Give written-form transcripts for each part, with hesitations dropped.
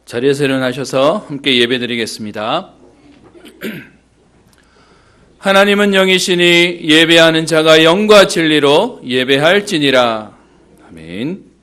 자리에서 일어나셔서 함께 예배드리겠습니다. 하나님은 영이시니 예배하는 자가 영과 진리로 예배할지니라. 아멘.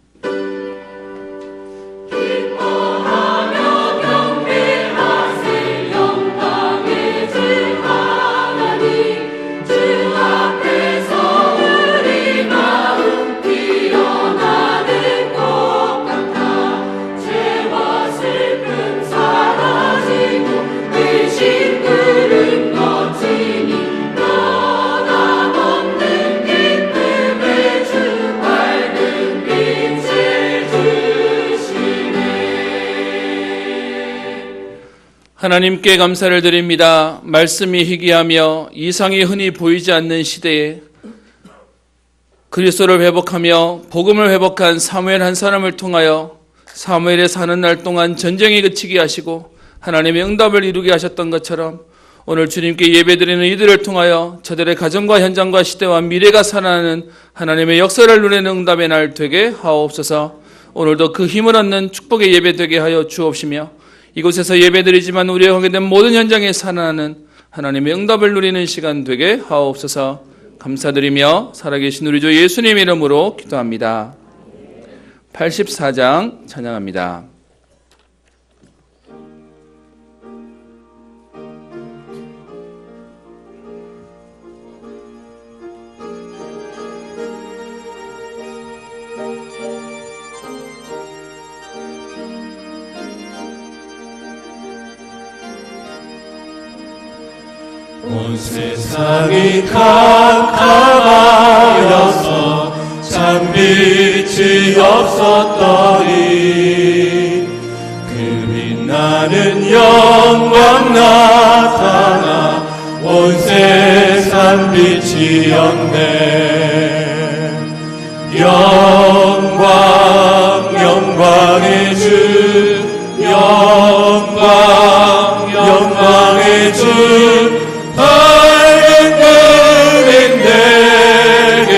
하나님께 감사를 드립니다. 말씀이 희귀하며 이상이 흔히 보이지 않는 시대에 그리스도를 회복하며 복음을 회복한 사무엘 한 사람을 통하여 사무엘의 사는 날 동안 전쟁이 그치게 하시고 하나님의 응답을 이루게 하셨던 것처럼 오늘 주님께 예배드리는 이들을 통하여 저들의 가정과 현장과 시대와 미래가 살아나는 하나님의 역사를 누리는 응답의 날 되게 하옵소서. 오늘도 그 힘을 얻는 축복의 예배 되게 하여 주옵시며 이곳에서 예배드리지만 우리가 하게 된 모든 현장에 살아나는 하나님의 응답을 누리는 시간 되게 하옵소서. 감사드리며 살아계신 우리 주 예수님 이름으로 기도합니다. 84장 찬양합니다. 온 세상이 캄캄하여서 참 빛이 없었더니 그 빛나는 영광 나타나 온 세상 빛이었네. 영광의 주, 영광의 주, 밝은 그림 내게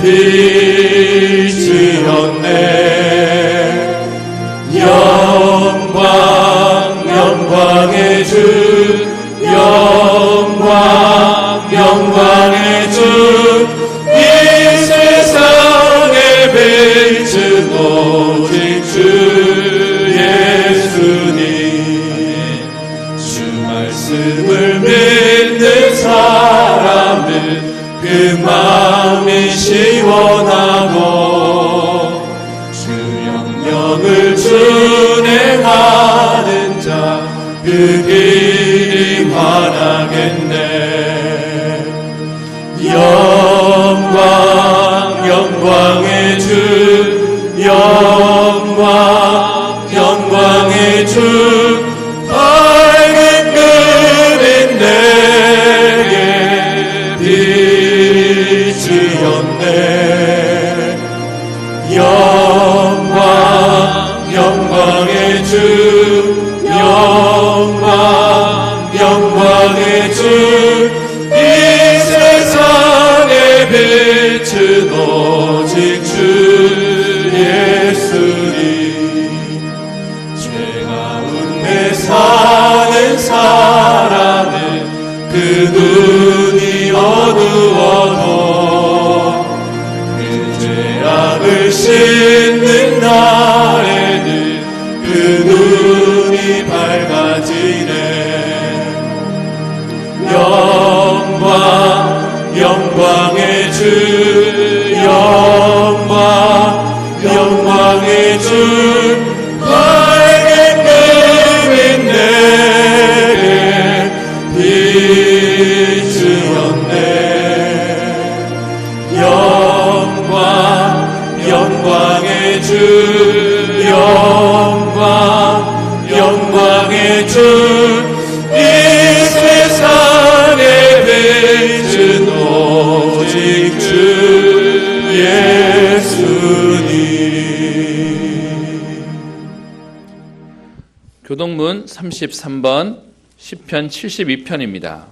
비추었네. 영광의 주, 영광의 주, 이 세상의 빛은 오직 주 예수님. 주 말씀을 믿는 사람은 그 마음이 시원하고 주 명령을 준행하는 자 그 길이 환하겠네. 영광의 주, 영광의 주, 밝은 그림 내게 비추었네. 영광의 주, 영광의 주, 이 세상의 빛은 오직 주 예수님. 죄 가운데 사는 사람은 그 눈이 어두워도 그 죄악을 씻는 날에는 그 눈이 밝아지네. 영광의 주, 영광의 주, 밝은 그림 내게 비추었네. 영광의 주, 영광의 주, 이 세상의 빛은 오직 주 예수님. 교동문 33번 시편 72편입니다.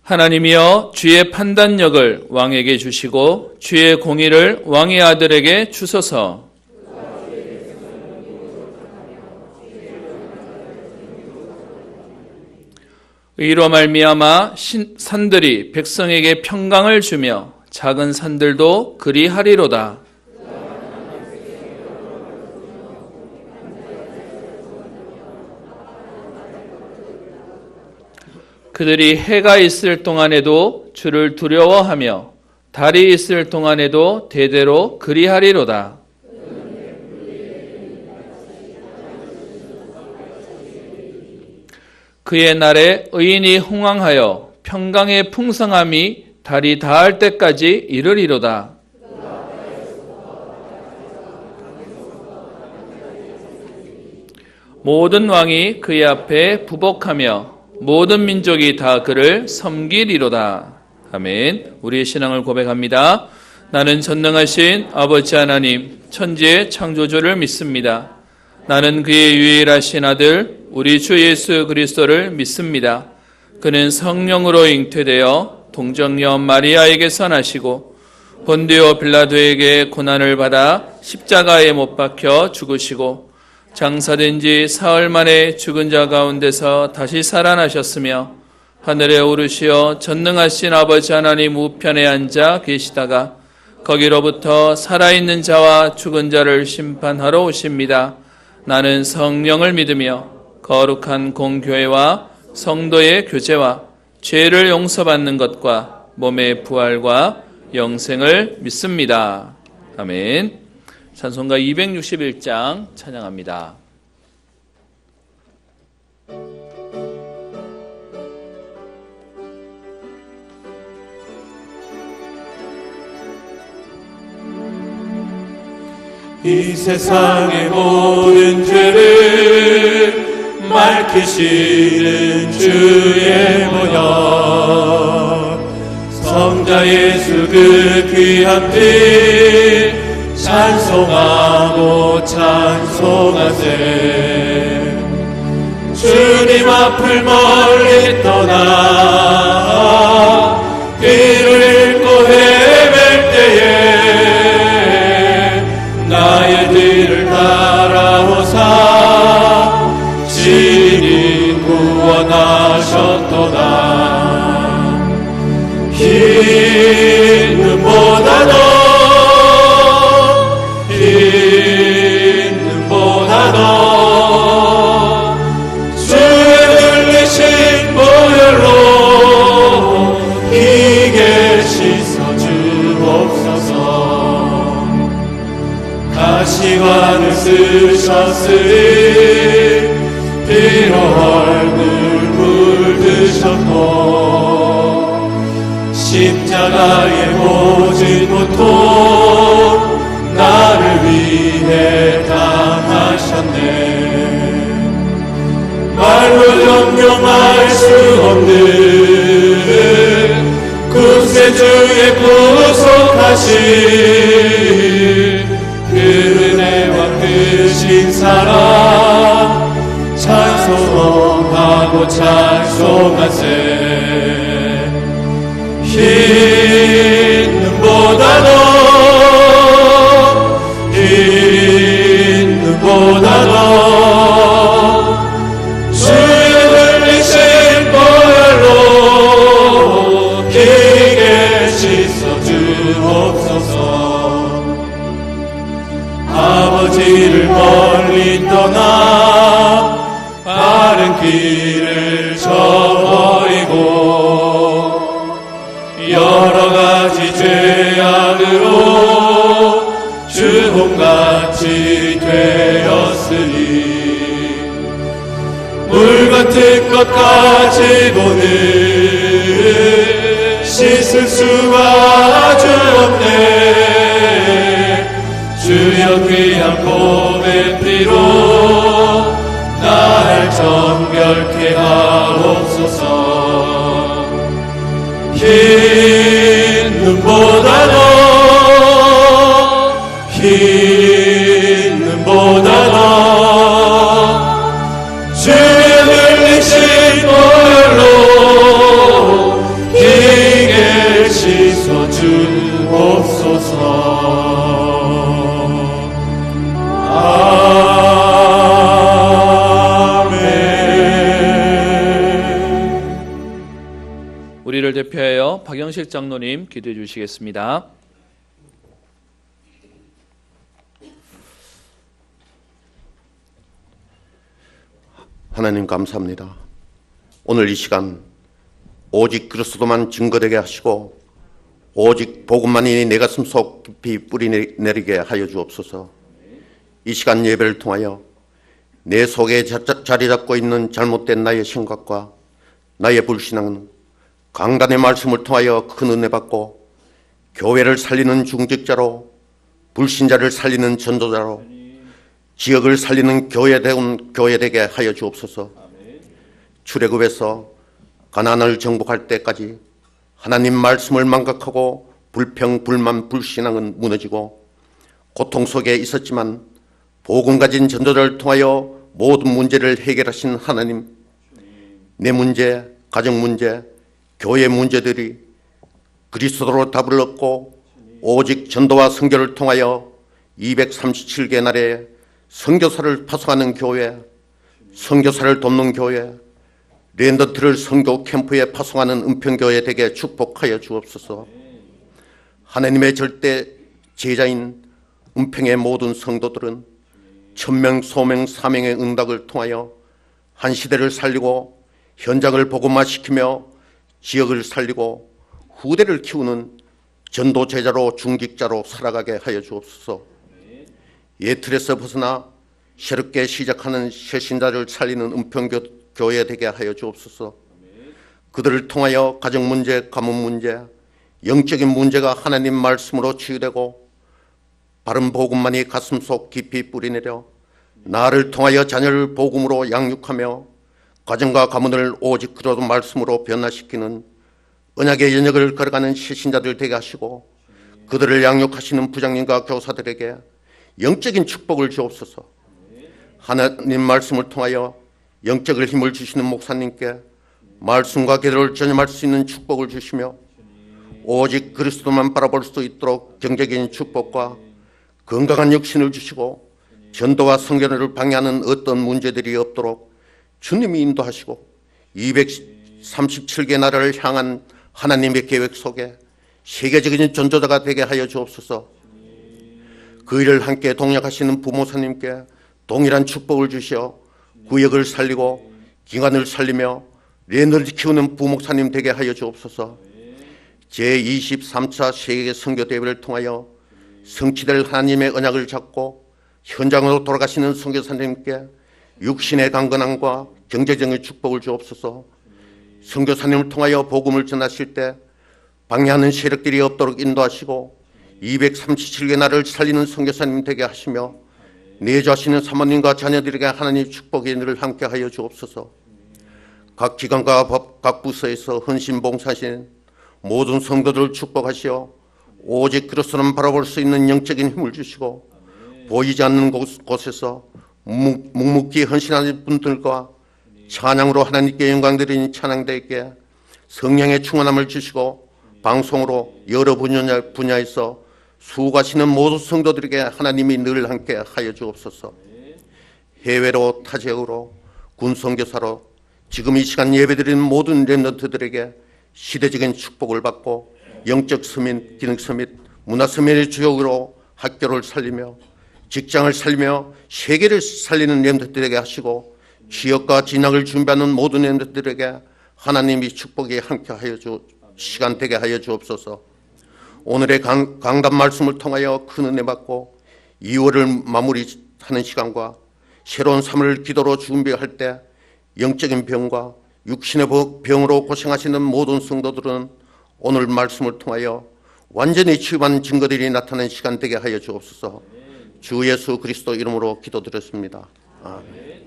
하나님이여 주의 판단력을 왕에게 주시고 주의 공의를 왕의 아들에게 주소서. 의로 말미암아 산들이 백성에게 평강을 주며 작은 산들도 그리하리로다. 그들이 해가 있을 동안에도 주를 두려워하며 달이 있을 동안에도 대대로 그리하리로다. 그의 날에 의인이 흥왕하여 평강의 풍성함이 달이 닿을 때까지 이르리로다. 모든 왕이 그의 앞에 부복하며 모든 민족이 다 그를 섬기리로다. 아멘. 우리의 신앙을 고백합니다. 나는 전능하신 아버지 하나님, 천지의 창조주를 믿습니다. 나는 그의 유일하신 아들 우리 주 예수 그리스도를 믿습니다. 그는 성령으로 잉태되어 동정녀 마리아에게서 나시고 본디오 빌라도에게 고난을 받아 십자가에 못 박혀 죽으시고 장사된 지 사흘 만에 죽은 자 가운데서 다시 살아나셨으며 하늘에 오르시어 전능하신 아버지 하나님 우편에 앉아 계시다가 거기로부터 살아있는 자와 죽은 자를 심판하러 오십니다. 나는 성령을 믿으며 거룩한 공교회와 성도의 교제와 죄를 용서받는 것과 몸의 부활과 영생을 믿습니다. 아멘. 찬송가 261장 찬양합니다. 이 세상의 모든 죄를 밝히시는 주의 모양 성자 예수 그 귀한 피 찬송하고 찬송하세. 주님 앞을 멀리 떠나 길을 잃고 헤맬 때에 나의 뒤를 따라오사 진이 구원하셨도다. 흰 눈보다도 주의 흘리신 보혈로 이게 씻어 주옵소서. 가시관을 쓰셨으니 피로 얼굴 물드셨고 십자가의 모진 고통 나를 위해 당하셨네. 말로 형용할 수 없는 구세주의 구속하신 그 은혜와 크신 사랑 찬송하고 찬송하세. 흰 눈보다도 주의 흘리신 보혈로 기게 씻어 주옵소서. 아버지를 멀리 떠나 바른 길을 저버리고 여러 가지 죄악으로 주홍같이 되었으니 물같은 것 가지고는 씻을 수가 아주 없네. 주여 귀한 몸의 피로 날 정결케 하옵소서. 흰 눈보다도 주의 흘리신 보혈로 기게 이병식 장로님 기도해 주시겠습니다. 하나님 감사합니다. 오늘 이 시간 오직 그리스도만 증거되게 하시고 오직 복음만이 내 가슴 속 깊이 뿌리 내리게 하여 주옵소서. 이 시간 예배를 통하여 내 속에 자리 잡고 있는 잘못된 나의 생각과 나의 불신앙은 강단의 말씀을 통하여 큰 은혜 받고 교회를 살리는 중직자로, 불신자를 살리는 전도자로, 지역을 살리는 교회다운 교회 되게 하여 주옵소서. 출애굽에서 가나안을 정복할 때까지 하나님 말씀을 망각하고 불평, 불만, 불신앙은 무너지고 고통 속에 있었지만 복음 가진 전도자를 통하여 모든 문제를 해결하신 하나님, 내 문제, 가정 문제, 교회 문제들이 그리스도로 답을 얻고 오직 전도와 선교를 통하여 237개 나라에 선교사를 파송하는 교회, 선교사를 돕는 교회, 랜더트를 선교 캠프에 파송하는 은평교회 되게 축복하여 주옵소서. 하나님의 절대 제자인 은평의 모든 성도들은 천명, 소명, 사명의 응답을 통하여 한 시대를 살리고 현장을 복음화시키며 지역을 살리고 후대를 키우는 전도 제자로 중직자로 살아가게 하여 주옵소서. 옛 틀에서 벗어나 새롭게 시작하는 새신자를 살리는 은평교회 되게 하여 주옵소서. 그들을 통하여 가정 문제, 가문 문제, 영적인 문제가 하나님 말씀으로 치유되고 바른 복음만이 가슴속 깊이 뿌리내려 나를 통하여 자녀를 복음으로 양육하며 가정과 가문을 오직 그리스도 말씀으로 변화시키는 언약의 연역을 걸어가는 시신자들 되게 하시고 그들을 양육하시는 부장님과 교사들에게 영적인 축복을 주옵소서. 하나님 말씀을 통하여 영적인 힘을 주시는 목사님께 말씀과 기도를 전념할 수 있는 축복을 주시며 오직 그리스도만 바라볼 수 있도록 경제적인 축복과 건강한 육신을 주시고 전도와 선교를 방해하는 어떤 문제들이 없도록 주님이 인도하시고 237개 나라를 향한 하나님의 계획 속에 세계적인 전도자가 되게 하여 주옵소서. 그 일을 함께 동역하시는 부모사님께 동일한 축복을 주시어 구역을 살리고 기관을 살리며 랜을 키우는 부목사님 되게 하여 주옵소서. 제23차 세계 선교대회를 통하여 성취될 하나님의 언약을 잡고 현장으로 돌아가시는 선교사님께 육신의 강건함과 경제적인 축복을 주옵소서. 선교사님을 통하여 복음을 전하실 때 방해하는 세력들이 없도록 인도하시고 237개 나라를 살리는 선교사님 되게 하시며 내조하시는 사모님과 자녀들에게 하나님 축복의 일을 함께 하여 주옵소서. 각 기관과 각 부서에서 헌신 봉사하신 모든 성도들을 축복하시어 오직 그리스도만 바라볼 수 있는 영적인 힘을 주시고 보이지 않는 곳에서 묵묵히 헌신하는 분들과 찬양으로 하나님께 영광 드리는 찬양대에게 성령의 충만함을 주시고 방송으로 여러 분야에서 수고하시는 모든 성도들에게 하나님이 늘 함께 하여 주옵소서. 해외로 타지역으로 군선교사로 지금 이 시간 예배드리는 모든 렘넌트들에게 시대적인 축복을 받고 영적 서민, 기능 서민, 문화 서민의 주역으로 학교를 살리며 직장을 살리며 세계를 살리는 렘넌트들에게 하시고 지역과 진학을 준비하는 모든 렘넌트들에게 하나님이 축복이 함께 하여 시간 되게 하여 주옵소서. 오늘의 강단 말씀을 통하여 큰 은혜 받고 2월을 마무리하는 시간과 새로운 3월 기도로 준비할 때 영적인 병과 육신의 병으로 고생하시는 모든 성도들은 오늘 말씀을 통하여 완전히 치유한 증거들이 나타나는 시간 되게 하여 주옵소서. 주 예수 그리스도 이름으로 기도드렸습니다. 아멘.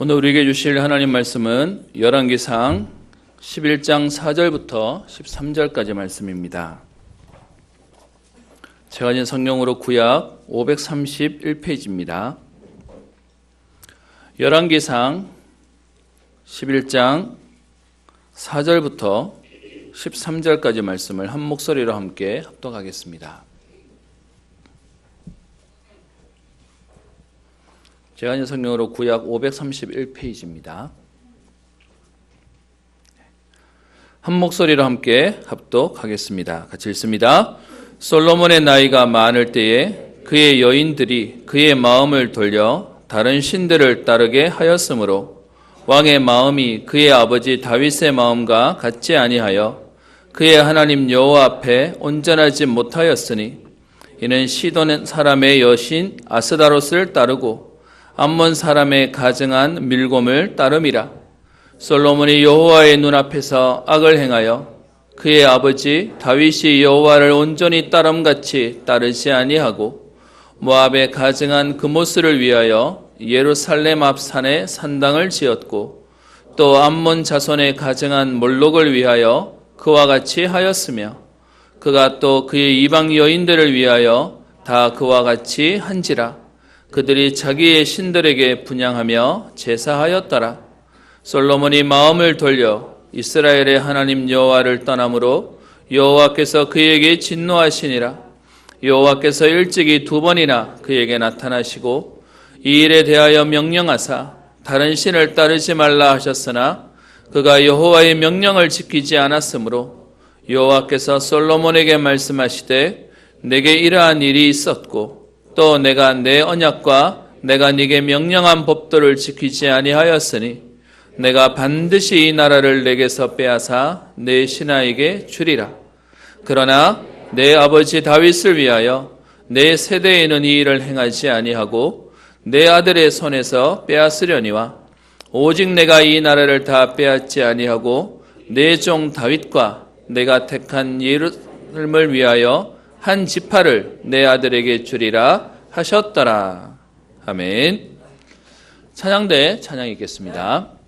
오늘 우리에게 주실 하나님 말씀은 열왕기상 11장 4절부터 13절까지 말씀입니다. 제가 가진 성경으로 구약 531페이지입니다. 열왕기상 11장 4절부터 13절까지 말씀을 한 목소리로 함께 합독하겠습니다. 제가 가진 성경으로 구약 531페이지입니다. 한 목소리로 함께 합독하겠습니다. 같이 읽습니다. 솔로몬의 나이가 많을 때에 그의 여인들이 그의 마음을 돌려 다른 신들을 따르게 하였으므로 왕의 마음이 그의 아버지 다윗의 마음과 같지 아니하여 그의 하나님 여호와 앞에 온전하지 못하였으니 이는 시돈 사람의 여신 아스다롯을 따르고 암몬 사람의 가증한 밀곰을 따름이라. 솔로몬이 여호와의 눈앞에서 악을 행하여 그의 아버지 다윗이 여호와를 온전히 따름같이 따르지 아니하고 모압의 가증한 그모스를 위하여 예루살렘 앞 산에 산당을 지었고 또 암몬 자손의 가증한 몰록을 위하여 그와 같이 하였으며 그가 또 그의 이방 여인들을 위하여 다 그와 같이 한지라. 그들이 자기의 신들에게 분향하며 제사하였더라. 솔로몬이 마음을 돌려 이스라엘의 하나님 여호와를 떠남으로 여호와께서 그에게 진노하시니라. 여호와께서 일찍이 2번이나 그에게 나타나시고 이 일에 대하여 명령하사 다른 신을 따르지 말라 하셨으나 그가 여호와의 명령을 지키지 않았으므로 여호와께서 솔로몬에게 말씀하시되 내게 이러한 일이 있었고 또 내가 내 언약과 내가 네게 명령한 법도를 지키지 아니하였으니 내가 반드시 이 나라를 내게서 빼앗아 내 신하에게 주리라. 그러나 내 아버지 다윗을 위하여 내 세대에는 이 일을 행하지 아니하고 내 아들의 손에서 빼앗으려니와 오직 내가 이 나라를 다 빼앗지 아니하고 내 종 다윗과 내가 택한 예루살렘을 위하여 한 지파를 내 아들에게 주리라 하셨더라. 아멘. 찬양대 찬양 읽겠습니다.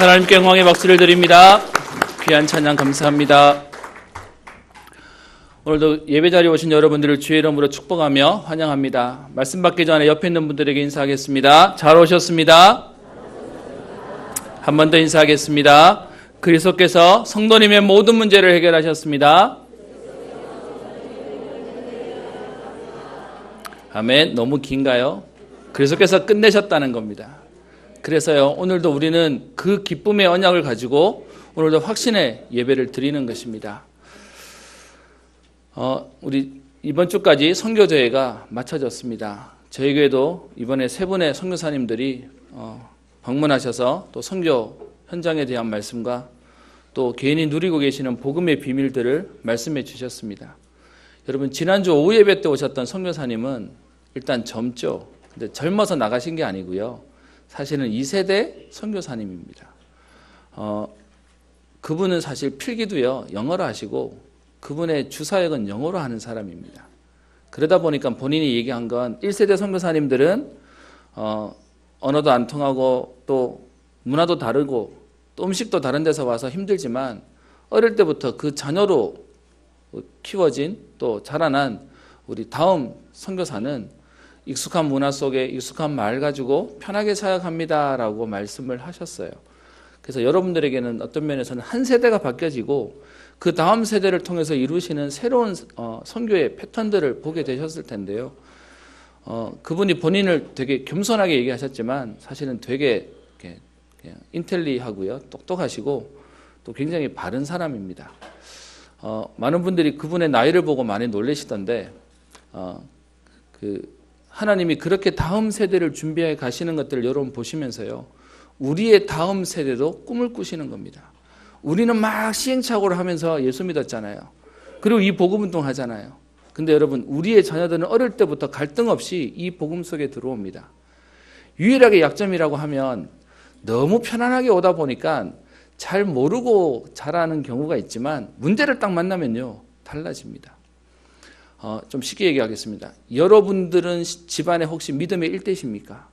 하나님께 영광의 박수를 드립니다. 귀한 찬양 감사합니다. 오늘도 예배 자리에 오신 여러분들을 주의 이름으로 축복하며 환영합니다. 말씀 받기 전에 옆에 있는 분들에게 인사하겠습니다. 잘 오셨습니다. 한 번 더 인사하겠습니다. 그리스도께서 성도님의 모든 문제를 해결하셨습니다. 아멘. 너무 긴가요? 그리스도께서 끝내셨다는 겁니다. 그래서요, 오늘도 우리는 그 기쁨의 언약을 가지고 오늘도 확신의 예배를 드리는 것입니다. 우리 이번 주까지 선교대회가 마쳐졌습니다. 저희 교회도 이번에 세 분의 선교사님들이 방문하셔서 또 선교 현장에 대한 말씀과 또 개인이 누리고 계시는 복음의 비밀들을 말씀해 주셨습니다. 여러분, 지난주 오후 예배 때 오셨던 선교사님은 일단 젊죠. 근데 젊어서 나가신 게 아니고요. 사실은 2세대 선교사님입니다. 그분은 사실 필기도요, 영어로 하시고 그분의 주사역은 영어로 하는 사람입니다. 그러다 보니까 본인이 얘기한 건 1세대 선교사님들은 언어도 안 통하고 또 문화도 다르고 또 음식도 다른 데서 와서 힘들지만 어릴 때부터 그 자녀로 키워진 또 자라난 우리 다음 선교사는 익숙한 문화 속에 익숙한 말 가지고 편하게 사역합니다라고 말씀을 하셨어요. 그래서 여러분들에게는 어떤 면에서는 한 세대가 바뀌어지고 그 다음 세대를 통해서 이루시는 새로운 선교의 패턴들을 보게 되셨을 텐데요. 그분이 본인을 되게 겸손하게 얘기하셨지만 사실은 되게 그냥 인텔리하고요, 똑똑하시고 또 굉장히 바른 사람입니다. 많은 분들이 그분의 나이를 보고 많이 놀라시던데 하나님이 그렇게 다음 세대를 준비해 가시는 것들을 여러분 보시면서요, 우리의 다음 세대도 꿈을 꾸시는 겁니다. 우리는 막 시행착오를 하면서 예수 믿었잖아요. 그리고 이 복음 운동 하잖아요. 근데 여러분, 우리의 자녀들은 어릴 때부터 갈등 없이 이 복음 속에 들어옵니다. 유일하게 약점이라고 하면 너무 편안하게 오다 보니까 잘 모르고 자라는 경우가 있지만 문제를 딱 만나면요, 달라집니다. 좀 쉽게 얘기하겠습니다. 여러분들은 집안에 혹시 믿음의 일대십니까?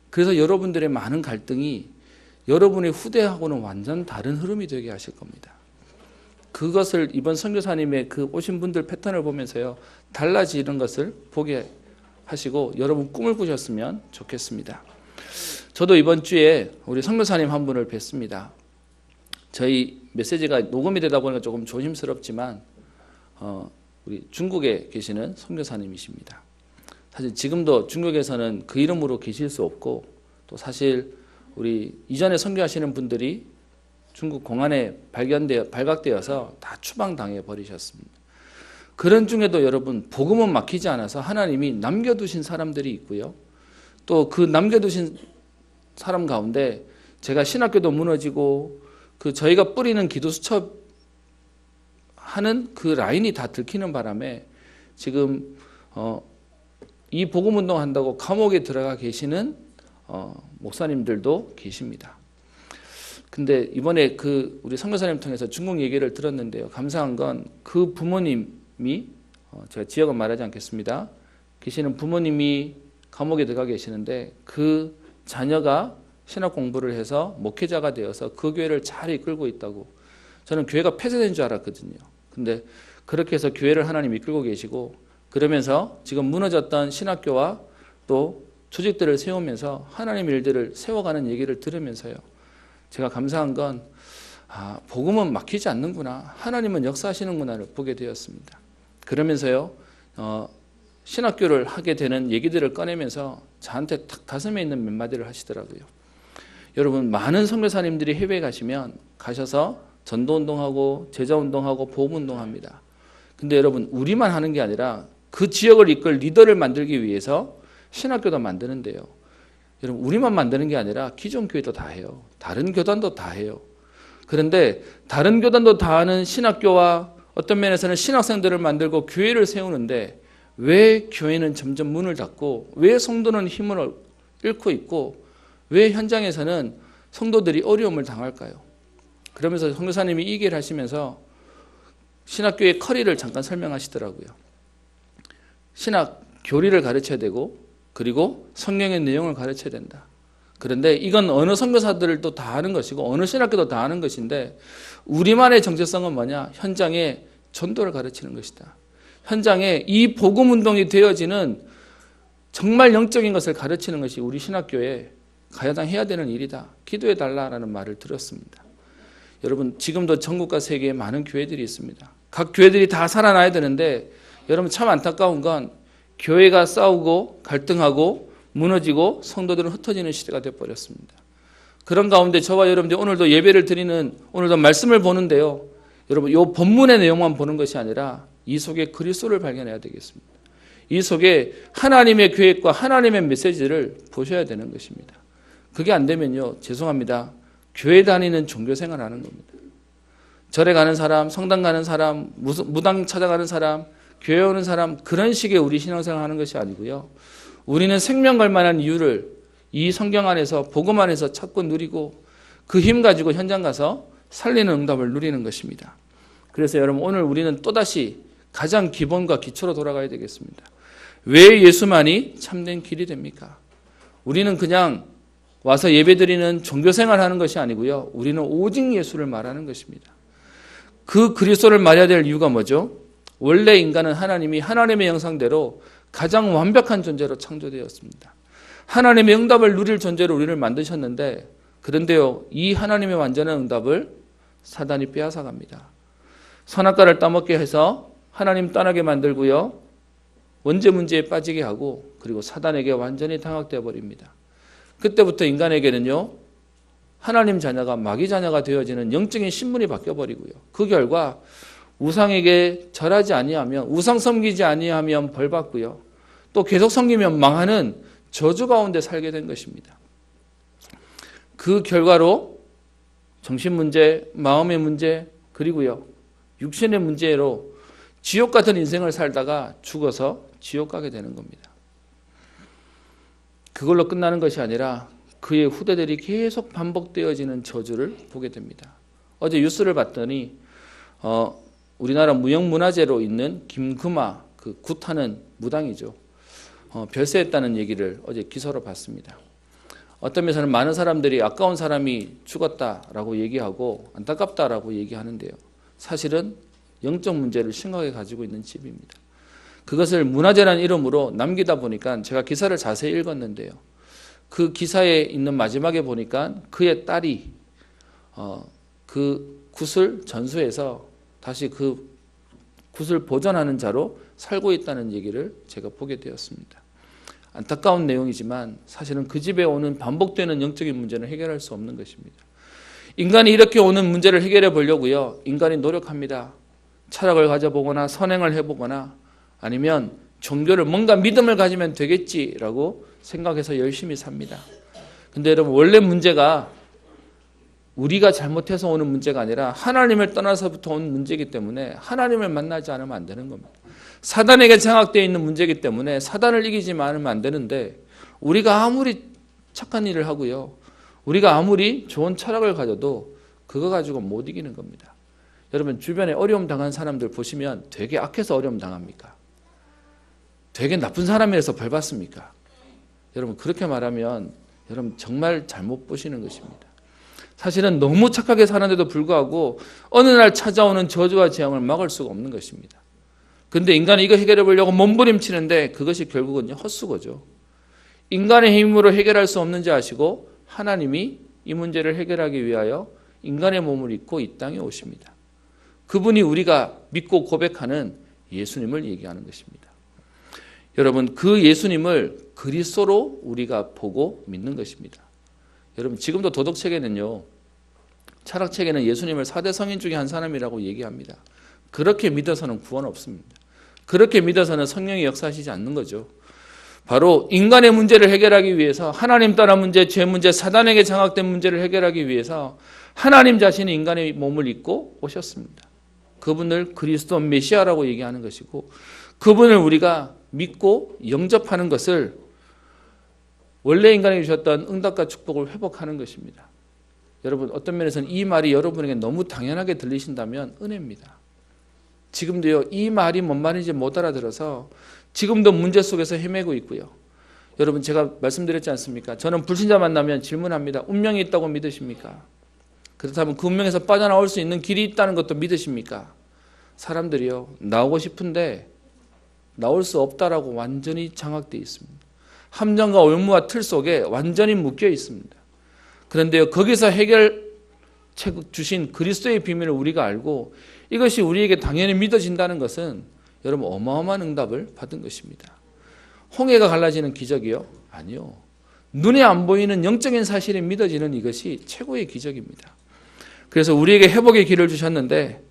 그래서 여러분들의 많은 갈등이 여러분의 후대하고는 완전 다른 흐름이 되게 하실 겁니다. 그것을 이번 선교사님의 그 오신 분들 패턴을 보면서요, 달라지는 것을 보게 하시고 여러분 꿈을 꾸셨으면 좋겠습니다. 저도 이번 주에 우리 선교사님 한 분을 뵀습니다. 저희 메시지가 녹음이 되다 보니까 조금 조심스럽지만 우리 중국에 계시는 선교사님이십니다. 사실 지금도 중국에서는 그 이름으로 계실 수 없고 또 사실 우리 이전에 선교하시는 분들이 중국 공안에 발각되어서 다 추방당해 버리셨습니다. 그런 중에도 여러분, 복음은 막히지 않아서 하나님이 남겨두신 사람들이 있고요. 또 그 남겨두신 사람 가운데 제가 신학교도 무너지고 저희가 뿌리는 기도 수첩 하는 그 라인이 다 들키는 바람에 지금 이 복음 운동 한다고 감옥에 들어가 계시는 목사님들도 계십니다. 근데 이번에 우리 선교사님 통해서 중국 얘기를 들었는데요. 감사한 건 그 부모님이 제가 지역은 말하지 않겠습니다. 계시는 부모님이 감옥에 들어가 계시는데 그 자녀가 신학 공부를 해서 목회자가 되어서 그 교회를 잘 이끌고 있다고. 저는 교회가 폐쇄된 줄 알았거든요. 근데 그렇게 해서 교회를 하나님 이끌고 계시고 그러면서 지금 무너졌던 신학교와 또 조직들을 세우면서 하나님 일들을 세워가는 얘기를 들으면서요, 제가 감사한 건 복음은 막히지 않는구나, 하나님은 역사하시는구나를 보게 되었습니다. 그러면서요, 신학교를 하게 되는 얘기들을 꺼내면서 저한테 딱 가슴에 있는 몇 마디를 하시더라고요. 여러분, 많은 선교사님들이 해외에 가셔서 전도운동하고 제자운동하고 보험운동합니다. 근데 여러분, 우리만 하는 게 아니라 그 지역을 이끌 리더를 만들기 위해서 신학교도 만드는데요. 여러분, 우리만 만드는 게 아니라 기존 교회도 다 해요. 다른 교단도 다 해요. 그런데 다른 교단도 다 하는 신학교와 어떤 면에서는 신학생들을 만들고 교회를 세우는데 왜 교회는 점점 문을 닫고 왜 성도는 힘을 잃고 있고 왜 현장에서는 성도들이 어려움을 당할까요? 그러면서 선교사님이 이 얘기를 하시면서 신학교의 커리를 잠깐 설명하시더라고요. 신학 교리를 가르쳐야 되고 그리고 성경의 내용을 가르쳐야 된다. 그런데 이건 어느 선교사들도 다 하는 것이고 어느 신학교도 다 하는 것인데 우리만의 정체성은 뭐냐? 현장에 전도를 가르치는 것이다. 현장에 이 복음 운동이 되어지는 정말 영적인 것을 가르치는 것이 우리 신학교에 가야당 해야 되는 일이다. 기도해 달라라는 말을 들었습니다. 여러분 지금도 전국과 세계에 많은 교회들이 있습니다. 각 교회들이 다 살아나야 되는데 여러분 참 안타까운 건 교회가 싸우고 갈등하고 무너지고 성도들은 흩어지는 시대가 되어버렸습니다. 그런 가운데 저와 여러분들이 오늘도 예배를 드리는 오늘도 말씀을 보는데요. 여러분 이 본문의 내용만 보는 것이 아니라 이 속에 그리스도를 발견해야 되겠습니다. 이 속에 하나님의 계획과 하나님의 메시지를 보셔야 되는 것입니다. 그게 안 되면요. 죄송합니다. 교회 다니는 종교생활 하는 겁니다. 절에 가는 사람, 성당 가는 사람, 무당 찾아가는 사람, 교회 오는 사람 그런 식의 우리 신앙생활 하는 것이 아니고요. 우리는 생명 걸 만한 이유를 이 성경 안에서 복음 안에서 찾고 누리고 그 힘 가지고 현장 가서 살리는 응답을 누리는 것입니다. 그래서 여러분 오늘 우리는 또다시 가장 기본과 기초로 돌아가야 되겠습니다. 왜 예수만이 참된 길이 됩니까? 우리는 그냥 와서 예배드리는 종교생활 하는 것이 아니고요. 우리는 오직 예수를 말하는 것입니다. 그 그리스도를 말해야 될 이유가 뭐죠? 원래 인간은 하나님이 하나님의 형상대로 가장 완벽한 존재로 창조되었습니다. 하나님의 응답을 누릴 존재로 우리를 만드셨는데 그런데요. 이 하나님의 완전한 응답을 사단이 빼앗아갑니다. 선악과를 따먹게 해서 하나님 떠나게 만들고요. 원죄 문제에 빠지게 하고 그리고 사단에게 완전히 당학되어 버립니다. 그때부터 인간에게는요. 하나님 자녀가 마귀 자녀가 되어지는 영적인 신분이 바뀌어버리고요. 그 결과 우상에게 절하지 아니하면 우상 섬기지 아니하면 벌받고요. 또 계속 섬기면 망하는 저주 가운데 살게 된 것입니다. 그 결과로 정신 문제, 마음의 문제 그리고요. 육신의 문제로 지옥 같은 인생을 살다가 죽어서 지옥 가게 되는 겁니다. 그걸로 끝나는 것이 아니라 그의 후대들이 계속 반복되어지는 저주를 보게 됩니다. 어제 뉴스를 봤더니 우리나라 무형문화재로 있는 김금하 그 굿하는 무당이죠. 별세했다는 얘기를 어제 기사로 봤습니다. 어떤 면에서는 많은 사람들이 아까운 사람이 죽었다라고 얘기하고 안타깝다라고 얘기하는데요. 사실은 영적 문제를 심각하게 가지고 있는 집입니다. 그것을 문화재라는 이름으로 남기다 보니까 제가 기사를 자세히 읽었는데요. 그 기사에 있는 마지막에 보니까 그의 딸이 그 굿을 전수해서 다시 그 굿을 보존하는 자로 살고 있다는 얘기를 제가 보게 되었습니다. 안타까운 내용이지만 사실은 그 집에 오는 반복되는 영적인 문제는 해결할 수 없는 것입니다. 인간이 이렇게 오는 문제를 해결해 보려고요. 인간이 노력합니다. 철학을 가져보거나 선행을 해보거나 아니면 종교를 뭔가 믿음을 가지면 되겠지라고 생각해서 열심히 삽니다. 근데 여러분 원래 문제가 우리가 잘못해서 오는 문제가 아니라 하나님을 떠나서부터 온 문제이기 때문에 하나님을 만나지 않으면 안 되는 겁니다. 사단에게 장악되어 있는 문제이기 때문에 사단을 이기지 않으면 안 되는데 우리가 아무리 착한 일을 하고요. 우리가 아무리 좋은 철학을 가져도 그거 가지고 못 이기는 겁니다. 여러분 주변에 어려움 당한 사람들 보시면 되게 악해서 어려움 당합니까? 되게 나쁜 사람이라서 벌 받습니까? 여러분 그렇게 말하면 여러분 정말 잘못 보시는 것입니다. 사실은 너무 착하게 사는데도 불구하고 어느 날 찾아오는 저주와 재앙을 막을 수가 없는 것입니다. 그런데 인간이 이거 해결해 보려고 몸부림치는데 그것이 결국은 헛수고죠. 인간의 힘으로 해결할 수 없는지 아시고 하나님이 이 문제를 해결하기 위하여 인간의 몸을 입고 이 땅에 오십니다. 그분이 우리가 믿고 고백하는 예수님을 얘기하는 것입니다. 여러분 그 예수님을 그리스도로 우리가 보고 믿는 것입니다. 여러분 지금도 도덕책에는요. 철학책에는 예수님을 4대 성인 중에 한 사람이라고 얘기합니다. 그렇게 믿어서는 구원 없습니다. 그렇게 믿어서는 성령이 역사하시지 않는 거죠. 바로 인간의 문제를 해결하기 위해서 하나님 따라 문제, 죄 문제, 사단에게 장악된 문제를 해결하기 위해서 하나님 자신이 인간의 몸을 입고 오셨습니다. 그분을 그리스도 메시아라고 얘기하는 것이고 그분을 우리가 믿고 영접하는 것을 원래 인간에게 주셨던 응답과 축복을 회복하는 것입니다. 여러분 어떤 면에서는 이 말이 여러분에게 너무 당연하게 들리신다면 은혜입니다. 지금도요 이 말이 뭔 말인지 못 알아들어서 지금도 문제 속에서 헤매고 있고요. 여러분 제가 말씀드렸지 않습니까? 저는 불신자 만나면 질문합니다. 운명이 있다고 믿으십니까? 그렇다면 그 운명에서 빠져나올 수 있는 길이 있다는 것도 믿으십니까? 사람들이요, 나오고 싶은데 나올 수 없다라고 완전히 장악되어 있습니다. 함정과 올무와 틀 속에 완전히 묶여 있습니다. 그런데요, 거기서 해결책 주신 그리스도의 비밀을 우리가 알고 이것이 우리에게 당연히 믿어진다는 것은 여러분 어마어마한 응답을 받은 것입니다. 홍해가 갈라지는 기적이요? 아니요. 눈에 안 보이는 영적인 사실이 믿어지는 이것이 최고의 기적입니다. 그래서 우리에게 회복의 길을 주셨는데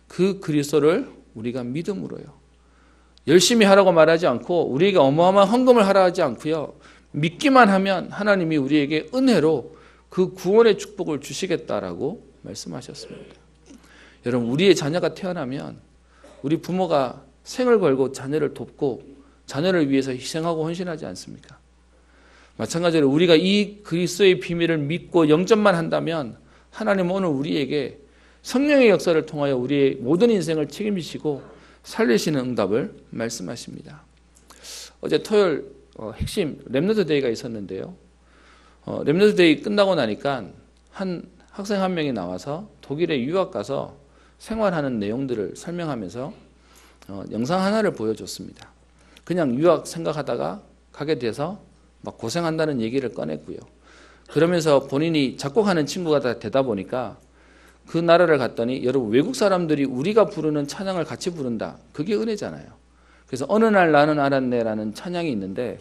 그 그리스도를 우리가 믿음으로요. 열심히 하라고 말하지 않고 우리에게 어마어마한 헌금을 하라 하지 않고요. 믿기만 하면 하나님이 우리에게 은혜로 그 구원의 축복을 주시겠다라고 말씀하셨습니다. 여러분 우리의 자녀가 태어나면 우리 부모가 생을 걸고 자녀를 돕고 자녀를 위해서 희생하고 헌신하지 않습니까? 마찬가지로 우리가 이 그리스도의 비밀을 믿고 영접만 한다면 하나님은 오늘 우리에게 성령의 역사를 통하여 우리의 모든 인생을 책임지시고 살리시는 응답을 말씀하십니다. 어제 토요일 핵심 렘넌트 데이가 있었는데요. 렘넌트 데이 끝나고 나니까 한 학생 한 명이 나와서 독일에 유학 가서 생활하는 내용들을 설명하면서 영상 하나를 보여줬습니다. 그냥 유학 생각하다가 가게 돼서 막 고생한다는 얘기를 꺼냈고요. 그러면서 본인이 작곡하는 친구가 다 되다 보니까 그 나라를 갔더니 여러분 외국 사람들이 우리가 부르는 찬양을 같이 부른다. 그게 은혜잖아요. 그래서 어느 날 나는 알았네라는 찬양이 있는데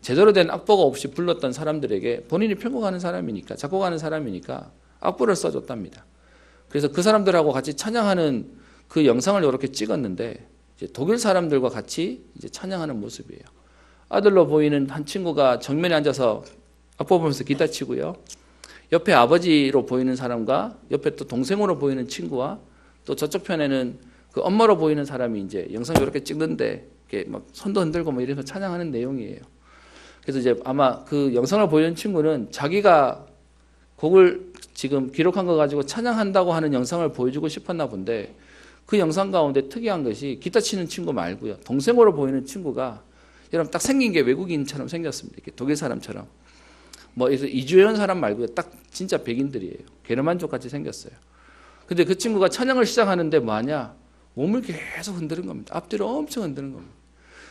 제대로 된 악보가 없이 불렀던 사람들에게 본인이 편곡하는 사람이니까 작곡하는 사람이니까 악보를 써줬답니다. 그래서 그 사람들하고 같이 찬양하는 그 영상을 이렇게 찍었는데 이제 독일 사람들과 같이 이제 찬양하는 모습이에요. 아들로 보이는 한 친구가 정면에 앉아서 악보 보면서 기타 치고요. 옆에 아버지로 보이는 사람과 옆에 또 동생으로 보이는 친구와 또 저쪽 편에는 그 엄마로 보이는 사람이 이제 영상 이렇게 찍는데 이렇게 막 손도 흔들고 뭐 이러면서 찬양하는 내용이에요. 그래서 이제 아마 그 영상을 보이는 친구는 자기가 곡을 지금 기록한 거 가지고 찬양한다고 하는 영상을 보여주고 싶었나 본데 그 영상 가운데 특이한 것이 기타 치는 친구 말고요. 동생으로 보이는 친구가 여러분 딱 생긴 게 외국인처럼 생겼습니다. 이렇게 독일 사람처럼. 뭐 그래서 이주연 사람 말고요. 딱 진짜 백인들이에요. 게르만족 같이 생겼어요. 근데 그 친구가 찬양을 시작하는데 뭐하냐? 몸을 계속 흔드는 겁니다. 앞뒤로 엄청 흔드는 겁니다.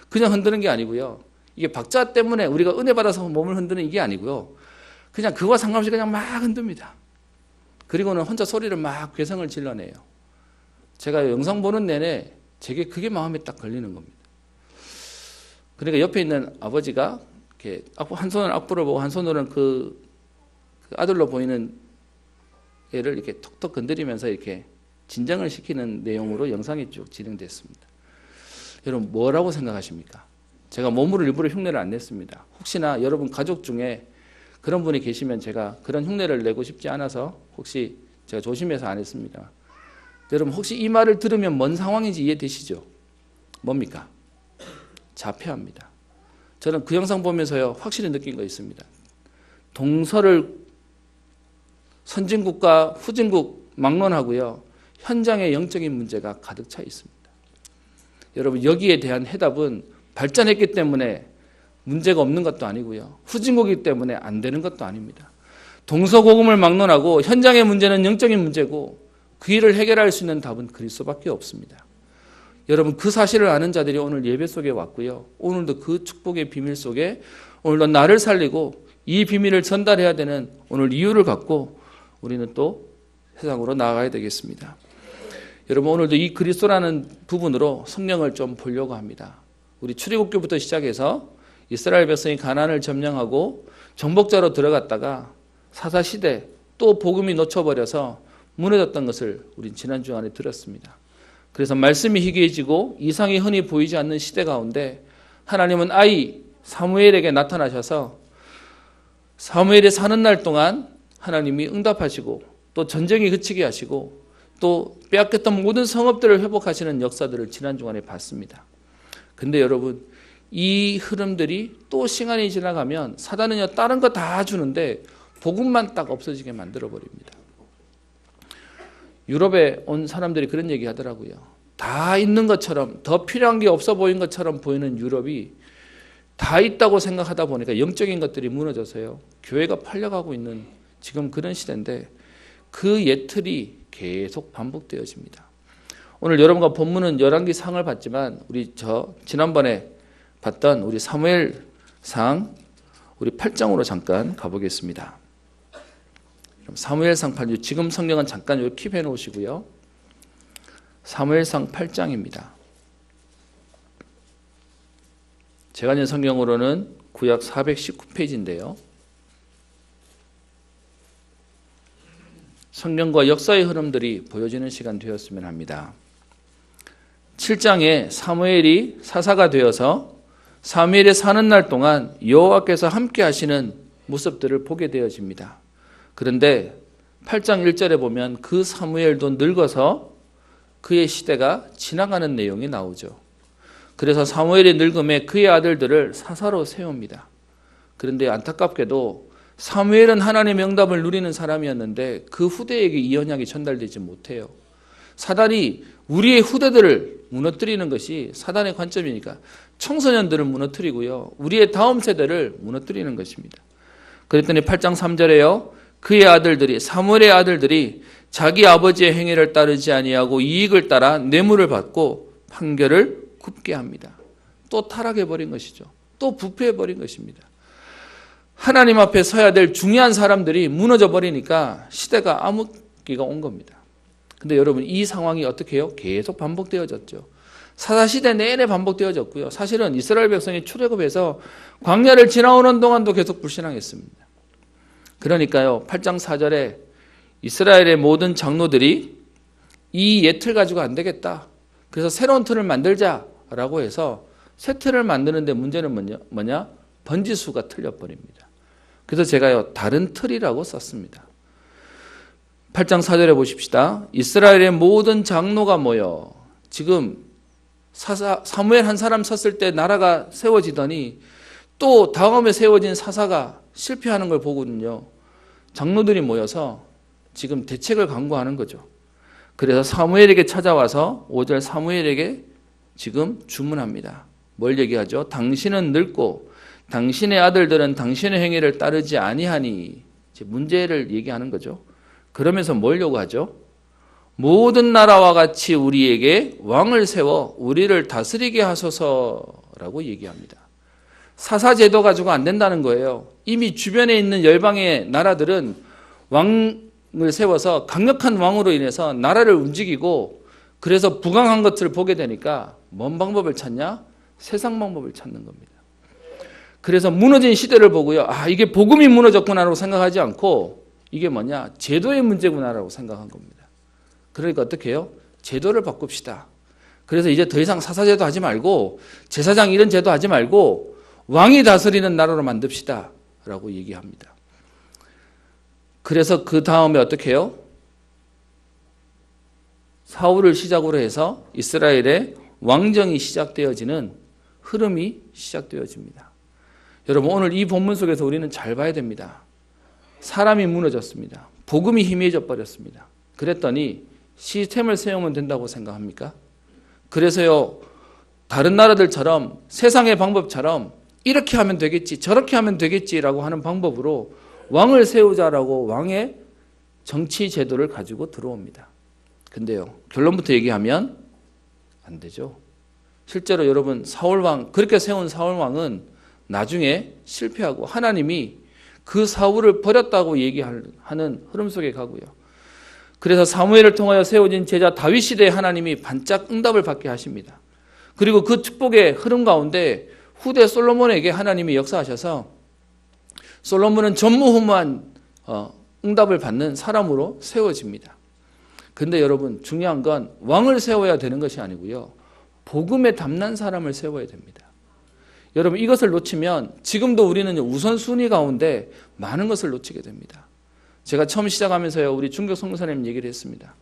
그냥 흔드는 게 아니고요. 이게 박자 때문에 우리가 은혜 받아서 몸을 흔드는 이게 아니고요. 그냥 그와 상관없이 그냥 막 흔듭니다. 그리고는 혼자 소리를 막 괴성을 질러내요. 제가 영상 보는 내내 제게 그게 마음에 딱 걸리는 겁니다. 그러니까 옆에 있는 아버지가 이렇게 한 손은 악보를 보고 한 손으로는 그 아들로 보이는 애를 이렇게 톡톡 건드리면서 이렇게 진정을 시키는 내용으로 영상이 쭉 진행됐습니다. 여러분 뭐라고 생각하십니까? 제가 몸으로 일부러 흉내를 안 냈습니다. 혹시나 여러분 가족 중에 그런 분이 계시면 제가 그런 흉내를 내고 싶지 않아서 혹시 제가 조심해서 안 했습니다. 여러분 혹시 이 말을 들으면 뭔 상황인지 이해되시죠? 뭡니까? 자폐합니다. 저는 그 영상 보면서요 확실히 느낀 거 있습니다. 동서를 선진국과 후진국 막론하고요 현장에 영적인 문제가 가득 차 있습니다. 여러분 여기에 대한 해답은 발전했기 때문에 문제가 없는 것도 아니고요 후진국이기 때문에 안 되는 것도 아닙니다. 동서고금을 막론하고 현장의 문제는 영적인 문제고 그 일을 해결할 수 있는 답은 그리스도밖에 없습니다. 여러분 그 사실을 아는 자들이 오늘 예배 속에 왔고요. 오늘도 그 축복의 비밀 속에 오늘도 나를 살리고 이 비밀을 전달해야 되는 오늘 이유를 갖고 우리는 또 세상으로 나아가야 되겠습니다. 여러분 오늘도 이 그리스도라는 부분으로 성령을 좀 보려고 합니다. 우리 출애굽기부터 시작해서 이스라엘 백성이 가나안을 점령하고 정복자로 들어갔다가 사사시대 또 복음이 놓쳐버려서 무너졌던 것을 우린 지난 주간에 들었습니다. 그래서 말씀이 희귀해지고 이상이 흔히 보이지 않는 시대 가운데 하나님은 아이 사무엘에게 나타나셔서 사무엘이 사는 날 동안 하나님이 응답하시고 또 전쟁이 그치게 하시고 또 빼앗겼던 모든 성읍들을 회복하시는 역사들을 지난 주간에 봤습니다. 근데 여러분 이 흐름들이 또 시간이 지나가면 사단은요 다른 거 다 주는데 복음만 딱 없어지게 만들어버립니다. 유럽에 온 사람들이 그런 얘기 하더라고요. 다 있는 것처럼 더 필요한 게 없어 보인 것처럼 보이는 유럽이 다 있다고 생각하다 보니까 영적인 것들이 무너져서요. 교회가 팔려가고 있는 지금 그런 시대인데 그 예틀이 계속 반복되어집니다. 오늘 여러분과 본문은 열왕기상을 봤지만 우리 지난번에 봤던 우리 사무엘상 우리 8장으로 잠깐 가보겠습니다. 그럼 사무엘상 8장 지금 성경은 잠깐 여기 킵해 놓으시고요. 사무엘상 8장입니다. 제가 있는 성경으로는 구약 419페이지인데요. 성경과 역사의 흐름들이 보여지는 시간 되었으면 합니다. 7장에 사무엘이 사사가 되어서 사무엘이 사는 날 동안 여호와께서 함께 하시는 모습들을 보게 되어집니다. 그런데 8장 1절에 보면 그 사무엘도 늙어서 그의 시대가 지나가는 내용이 나오죠. 그래서 사무엘이 늙음에 그의 아들들을 사사로 세웁니다. 그런데 안타깝게도 사무엘은 하나님의 응답을 누리는 사람이었는데 그 후대에게 이 언약이 전달되지 못해요. 사단이 우리의 후대들을 무너뜨리는 것이 사단의 관점이니까 청소년들을 무너뜨리고요. 우리의 다음 세대를 무너뜨리는 것입니다. 그랬더니 8장 3절에요. 그의 아들들이 사무엘의 아들들이 자기 아버지의 행위를 따르지 아니하고 이익을 따라 뇌물을 받고 판결을 굽게 합니다. 또 타락해버린 것이죠. 또 부패해버린 것입니다. 하나님 앞에 서야 될 중요한 사람들이 무너져 버리니까 시대가 암흑기가 온 겁니다. 근데 여러분 이 상황이 어떻게 해요? 계속 반복되어졌죠. 사사시대 내내 반복되어졌고요. 사실은 이스라엘 백성이 출애굽해서 광야를 지나오는 동안도 계속 불신앙했습니다. 그러니까요 8장 4절에 이스라엘의 모든 장로들이 이 예틀 가지고 안 되겠다. 그래서 새로운 틀을 만들자라고 해서 새 틀을 만드는데 문제는 뭐냐? 번지수가 틀려버립니다. 그래서 제가요 다른 틀이라고 썼습니다. 8장 4절에 보십시다. 이스라엘의 모든 장로가 모여 지금 사무엘 한 사람 섰을 때 나라가 세워지더니 또 다음에 세워진 사사가 실패하는 걸 보거든요. 장로들이 모여서 지금 대책을 강구하는 거죠. 그래서 사무엘에게 찾아와서 5절 사무엘에게 지금 주문합니다. 뭘 얘기하죠? 당신은 늙고 당신의 아들들은 당신의 행위를 따르지 아니하니 문제를 얘기하는 거죠. 그러면서 뭘 요구하죠? 모든 나라와 같이 우리에게 왕을 세워 우리를 다스리게 하소서라고 얘기합니다. 사사제도 가지고 안 된다는 거예요. 이미 주변에 있는 열방의 나라들은 왕을 세워서 강력한 왕으로 인해서 나라를 움직이고 그래서 부강한 것들을 보게 되니까 뭔 방법을 찾냐? 세상 방법을 찾는 겁니다. 그래서 무너진 시대를 보고요. 이게 복음이 무너졌구나라고 생각하지 않고 이게 뭐냐? 제도의 문제구나라고 생각한 겁니다. 그러니까 어떻게 해요? 제도를 바꿉시다. 그래서 이제 더 이상 사사제도 하지 말고 제사장 이런 제도 하지 말고 왕이 다스리는 나라로 만듭시다 라고 얘기합니다. 그래서 그 다음에 어떻게 해요? 사울을 시작으로 해서 이스라엘의 왕정이 시작되어지는 흐름이 시작되어집니다. 여러분 오늘 이 본문 속에서 우리는 잘 봐야 됩니다. 사람이 무너졌습니다. 복음이 희미해져 버렸습니다. 그랬더니 시스템을 세우면 된다고 생각합니까? 그래서요 다른 나라들처럼 세상의 방법처럼 이렇게 하면 되겠지 저렇게 하면 되겠지라고 하는 방법으로 왕을 세우자라고 왕의 정치 제도를 가지고 들어옵니다. 근데요 결론부터 얘기하면 안 되죠. 실제로 여러분 사울왕 그렇게 세운 사울왕은 나중에 실패하고 하나님이 그 사울을 버렸다고 얘기하는 흐름 속에 가고요. 그래서 사무엘을 통하여 세워진 제자 다윗 시대에 하나님이 반짝 응답을 받게 하십니다. 그리고 그 축복의 흐름 가운데 후대 솔로몬에게 하나님이 역사하셔서 솔로몬은 전무후무한 응답을 받는 사람으로 세워집니다. 그런데 여러분 중요한 건 왕을 세워야 되는 것이 아니고요. 복음에 담난 사람을 세워야 됩니다. 여러분 이것을 놓치면 지금도 우리는 우선순위 가운데 많은 것을 놓치게 됩니다. 제가 처음 시작하면서요 우리 중교 선교사님 얘기를 했습니다.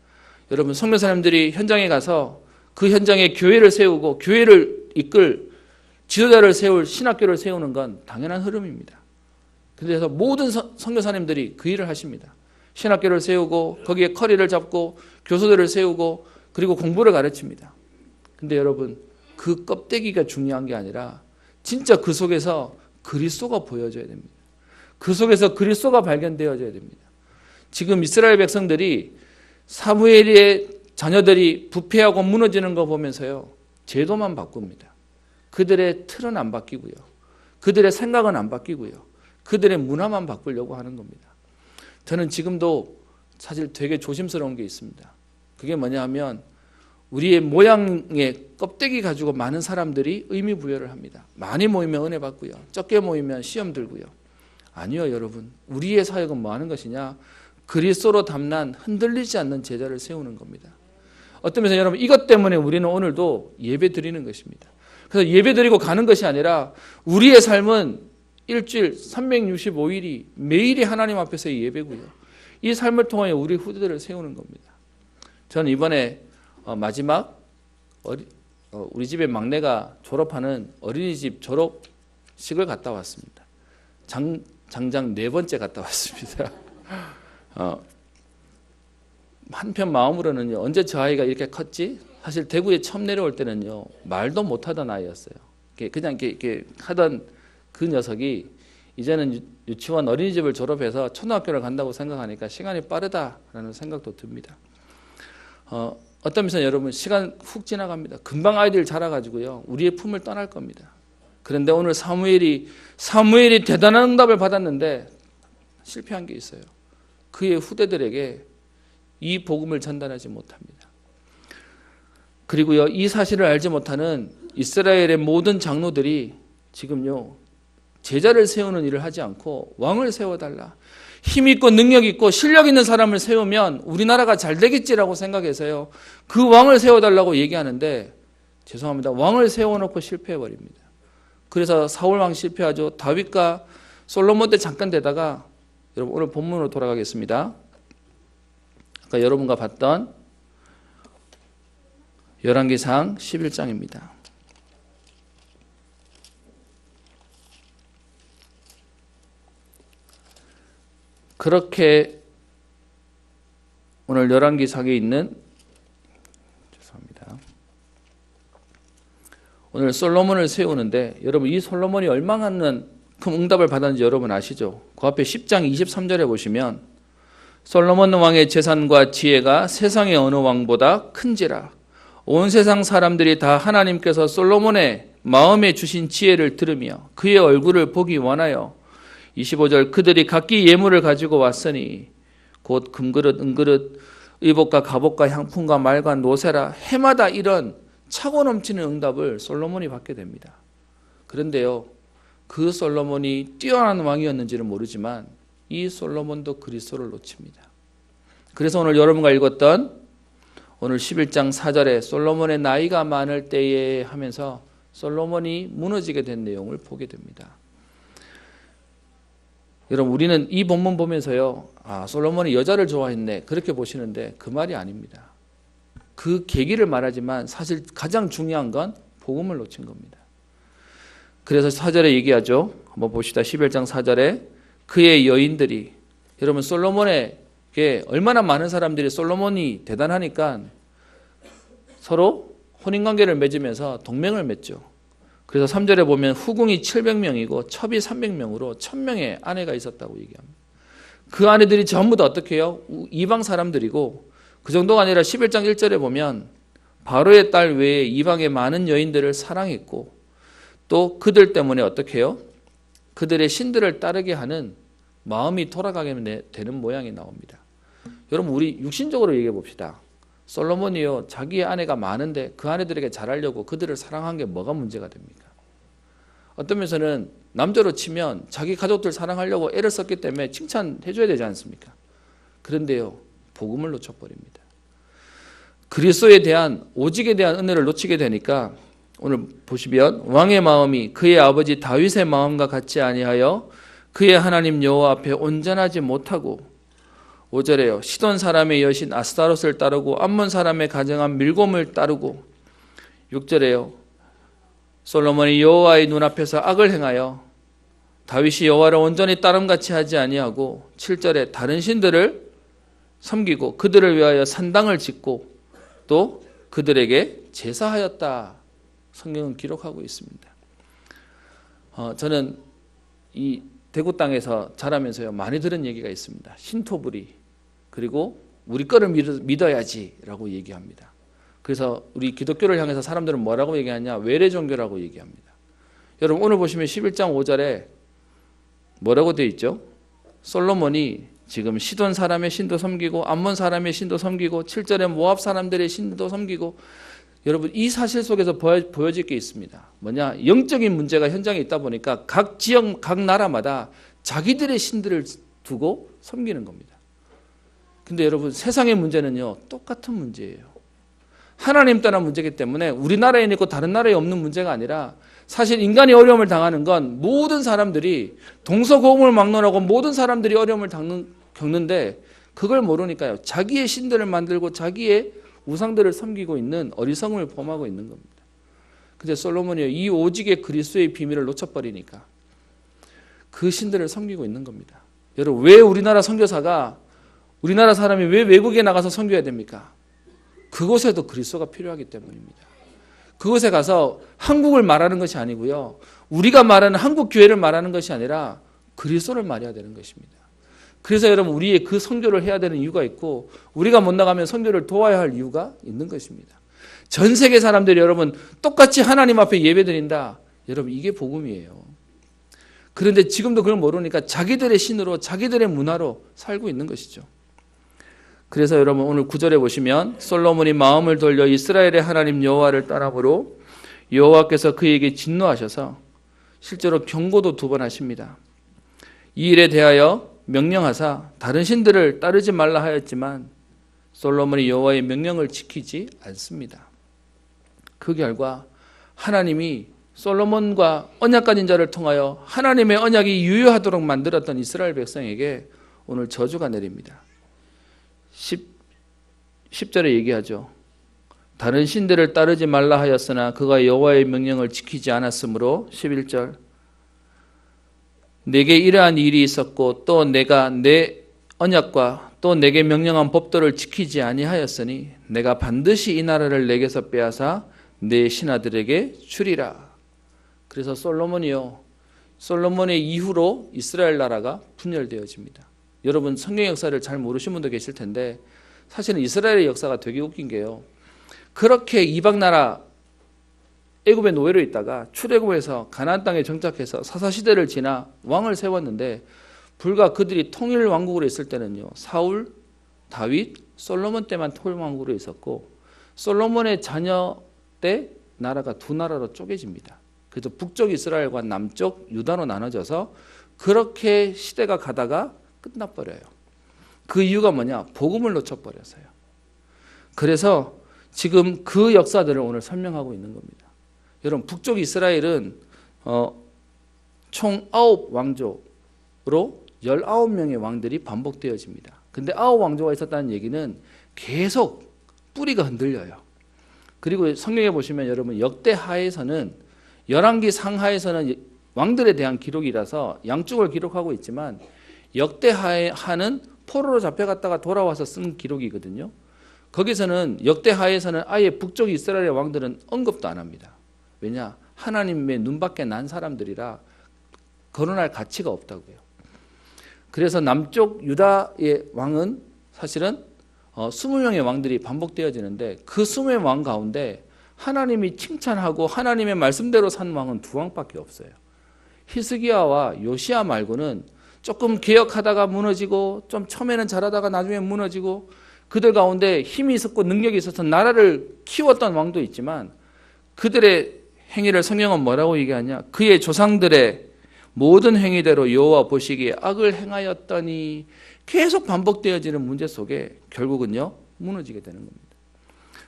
여러분 선교사님들이 현장에 가서 그 현장에 교회를 세우고 교회를 이끌 지도자를 세울 신학교를 세우는 건 당연한 흐름입니다. 그래서 모든 선교사님들이 그 일을 하십니다. 신학교를 세우고 거기에 커리를 잡고 교수들을 세우고 그리고 공부를 가르칩니다. 근데 여러분 그 껍데기가 중요한 게 아니라 진짜 그 속에서 그리스도가 보여져야 됩니다. 그 속에서 그리스도가 발견되어져야 됩니다. 지금 이스라엘 백성들이 사무엘의 자녀들이 부패하고 무너지는 거 보면서요, 제도만 바꿉니다. 그들의 틀은 안 바뀌고요. 그들의 생각은 안 바뀌고요. 그들의 문화만 바꾸려고 하는 겁니다. 저는 지금도 사실 되게 조심스러운 게 있습니다. 그게 뭐냐 하면 우리의 모양의 껍데기 가지고 많은 사람들이 의미 부여를 합니다. 많이 모이면 은혜 받고요. 적게 모이면 시험 들고요. 아니요, 여러분. 우리의 사역은 뭐 하는 것이냐? 그리스도로 담난 흔들리지 않는 제자를 세우는 겁니다. 어떤 면에서 여러분, 이것 때문에 우리는 오늘도 예배 드리는 것입니다. 그래서 예배 드리고 가는 것이 아니라 우리의 삶은 일주일 365일이 매일이 하나님 앞에서의 예배고요. 이 삶을 통하여 우리 후대들을 세우는 겁니다. 저는 이번에 마지막 우리 집의 막내가 졸업하는 어린이집 졸업식을 갔다 왔습니다. 장장 4번째 갔다 왔습니다. 한편 마음으로는요, 언제 저 아이가 이렇게 컸지? 사실 대구에 처음 내려올 때는요, 말도 못하던 아이였어요. 그냥 이렇게 하던 그 녀석이 이제는 유치원 어린이집을 졸업해서 초등학교를 간다고 생각하니까 시간이 빠르다라는 생각도 듭니다. 어떤 면에서 여러분, 시간 훅 지나갑니다. 금방 아이들 자라가지고요, 우리의 품을 떠날 겁니다. 그런데 오늘 사무엘이 대단한 응답을 받았는데 실패한 게 있어요. 그의 후대들에게 이 복음을 전달하지 못합니다. 그리고요, 이 사실을 알지 못하는 이스라엘의 모든 장로들이 지금요, 제자를 세우는 일을 하지 않고 왕을 세워달라. 힘 있고 능력 있고 실력 있는 사람을 세우면 우리나라가 잘 되겠지라고 생각해서요, 그 왕을 세워달라고 얘기하는데, 죄송합니다, 왕을 세워놓고 실패해버립니다. 그래서 사울 왕 실패하죠. 다윗과 솔로몬 때 잠깐 되다가, 여러분 오늘 본문으로 돌아가겠습니다. 아까 여러분과 봤던 열왕기상 11장입니다. 그렇게 오늘 열왕기상에 있는, 죄송합니다, 오늘 솔로몬을 세우는데, 여러분 이 솔로몬이 얼마나 큰 응답을 받았는지 여러분 아시죠? 그 앞에 10장 23절에 보시면 솔로몬 왕의 재산과 지혜가 세상의 어느 왕보다 큰지라. 온 세상 사람들이 다 하나님께서 솔로몬의 마음에 주신 지혜를 들으며 그의 얼굴을 보기 원하여 25절 그들이 각기 예물을 가지고 왔으니 곧 금그릇, 은그릇, 의복과 갑옷과 향품과 말과 노새라. 해마다 이런 차고 넘치는 응답을 솔로몬이 받게 됩니다. 그런데요, 그 솔로몬이 뛰어난 왕이었는지는 모르지만 이 솔로몬도 그리스도를 놓칩니다. 그래서 오늘 여러분과 읽었던 오늘 11장 4절에 솔로몬의 나이가 많을 때에 하면서 솔로몬이 무너지게 된 내용을 보게 됩니다. 여러분, 우리는 이 본문 보면서요, 솔로몬이 여자를 좋아했네, 그렇게 보시는데 그 말이 아닙니다. 그 계기를 말하지만 사실 가장 중요한 건 복음을 놓친 겁니다. 그래서 4절에 얘기하죠. 한번 봅시다. 11장 4절에 그의 여인들이, 여러분 솔로몬에게 얼마나 많은 사람들이 솔로몬이 대단하니까 서로 혼인관계를 맺으면서 동맹을 맺죠. 그래서 3절에 보면 후궁이 700명이고 첩이 300명으로 1000명의 아내가 있었다고 얘기합니다. 그 아내들이 전부 다 어떻게 해요? 이방 사람들이고, 그 정도가 아니라 11장 1절에 보면 바로의 딸 외에 이방의 많은 여인들을 사랑했고, 또 그들 때문에 어떻게 해요? 그들의 신들을 따르게 하는 마음이 돌아가게 되는 모양이 나옵니다. 여러분, 우리 육신적으로 얘기해 봅시다. 솔로몬이요, 자기의 아내가 많은데 그 아내들에게 잘하려고 그들을 사랑한 게 뭐가 문제가 됩니까? 어떤 면에서는 남자로 치면 자기 가족들 사랑하려고 애를 썼기 때문에 칭찬해 줘야 되지 않습니까? 그런데요, 복음을 놓쳐버립니다. 그리스도에 대한, 오직에 대한 은혜를 놓치게 되니까 오늘 보시면 왕의 마음이 그의 아버지 다윗의 마음과 같지 아니하여 그의 하나님 여호와 앞에 온전하지 못하고, 5절에요, 시돈 사람의 여신 아스타롯을 따르고 암몬 사람의 가정한 밀곰을 따르고, 6절에요, 솔로몬이 여호와의 눈앞에서 악을 행하여 다윗이 여호와를 온전히 따름같이 하지 아니하고, 7절에 다른 신들을 섬기고 그들을 위하여 산당을 짓고 또 그들에게 제사하였다. 성경은 기록하고 있습니다. 저는 이 대구 땅에서 자라면서요 많이 들은 얘기가 있습니다. 신토부리, 그리고 우리 거를 믿어야지라고 얘기합니다. 그래서 우리 기독교를 향해서 사람들은 뭐라고 얘기하냐? 외래 종교라고 얘기합니다. 여러분 오늘 보시면 11장 5절에 뭐라고 되어 있죠? 솔로몬이 지금 시돈 사람의 신도 섬기고 암몬 사람의 신도 섬기고 7절에 모압 사람들의 신도 섬기고, 여러분 이 사실 속에서 보여질 게 있습니다. 뭐냐? 영적인 문제가 현장에 있다 보니까 각 지역, 각 나라마다 자기들의 신들을 두고 섬기는 겁니다. 근데 여러분 세상의 문제는요 똑같은 문제예요. 하나님 따라 문제이기 때문에 우리나라에 있고 다른 나라에 없는 문제가 아니라, 사실 인간이 어려움을 당하는 건 모든 사람들이 동서고금을 막론하고 모든 사람들이 어려움을 겪는데 그걸 모르니까요 자기의 신들을 만들고 자기의 우상들을 섬기고 있는 어리석음을 범하고 있는 겁니다. 근데 솔로몬이 이 오직의 그리스도의 비밀을 놓쳐버리니까 그 신들을 섬기고 있는 겁니다. 여러분 왜 우리나라 선교사가, 우리나라 사람이 왜 외국에 나가서 선교해야 됩니까? 그곳에도 그리스도가 필요하기 때문입니다. 그곳에 가서 한국을 말하는 것이 아니고요, 우리가 말하는 한국 교회를 말하는 것이 아니라 그리스도를 말해야 되는 것입니다. 그래서 여러분 우리의 그 선교를 해야 되는 이유가 있고, 우리가 못 나가면 선교를 도와야 할 이유가 있는 것입니다. 전 세계 사람들이 여러분 똑같이 하나님 앞에 예배드린다, 여러분 이게 복음이에요. 그런데 지금도 그걸 모르니까 자기들의 신으로 자기들의 문화로 살고 있는 것이죠. 그래서 여러분 오늘 9절에 보시면 솔로몬이 마음을 돌려 이스라엘의 하나님 여호와를 떠남으로 여호와께서 그에게 진노하셔서 실제로 경고도 2번 하십니다. 이 일에 대하여 명령하사 다른 신들을 따르지 말라 하였지만 솔로몬이 여호와의 명령을 지키지 않습니다. 그 결과 하나님이 솔로몬과 언약 가진 자를 통하여 하나님의 언약이 유효하도록 만들었던 이스라엘 백성에게 오늘 저주가 내립니다. 10절에 얘기하죠. 다른 신들을 따르지 말라 하였으나 그가 여호와의 명령을 지키지 않았으므로 11절 내게 이러한 일이 있었고 또 내가 내 언약과 또 내게 명령한 법도를 지키지 아니하였으니 내가 반드시 이 나라를 내게서 빼앗아 내 신하들에게 주리라. 그래서 솔로몬의 이후로 이스라엘 나라가 분열되어집니다. 여러분 성경 역사를 잘 모르시는 분도 계실 텐데 사실은 이스라엘의 역사가 되게 웃긴 게요, 그렇게 이방 나라 애굽의 노예로 있다가 출애굽에서 가나안 땅에 정착해서 사사시대를 지나 왕을 세웠는데, 불과 그들이 통일 왕국으로 있을 때는요 사울, 다윗, 솔로몬 때만 통일 왕국으로 있었고, 솔로몬의 자녀 때 나라가 2나라로 쪼개집니다. 그래서 북쪽 이스라엘과 남쪽 유다로 나눠져서 그렇게 시대가 가다가 끝나버려요. 그 이유가 뭐냐? 복음을 놓쳐버려서요. 그래서 지금 그 역사들을 오늘 설명하고 있는 겁니다. 여러분 북쪽 이스라엘은 총 9왕조로 19명의 왕들이 반복되어집니다. 근데 9왕조가 있었다는 얘기는 계속 뿌리가 흔들려요. 그리고 성경에 보시면 여러분 역대하에서는, 열왕기 상하에서는 왕들에 대한 기록이라서 양쪽을 기록하고 있지만 역대하는 포로로 잡혀갔다가 돌아와서 쓴 기록이거든요. 거기서는 역대하에서는 아예 북쪽 이스라엘의 왕들은 언급도 안 합니다. 왜냐? 하나님의 눈밖에 난 사람들이라 거론할 가치가 없다고요. 그래서 남쪽 유다의 왕은 사실은 20명의 왕들이 반복되어지는데 그 20명의 왕 가운데 하나님이 칭찬하고 하나님의 말씀대로 산 왕은 2왕밖에 없어요. 히스기야와 요시야 말고는 조금 개혁하다가 무너지고 좀 처음에는 잘하다가 나중에 무너지고, 그들 가운데 힘이 있었고 능력이 있어서 나라를 키웠던 왕도 있지만 그들의 행위를 성경은 뭐라고 얘기하냐? 그의 조상들의 모든 행위대로 여호와 보시기에 악을 행하였더니, 계속 반복되어지는 문제 속에 결국은요 무너지게 되는 겁니다.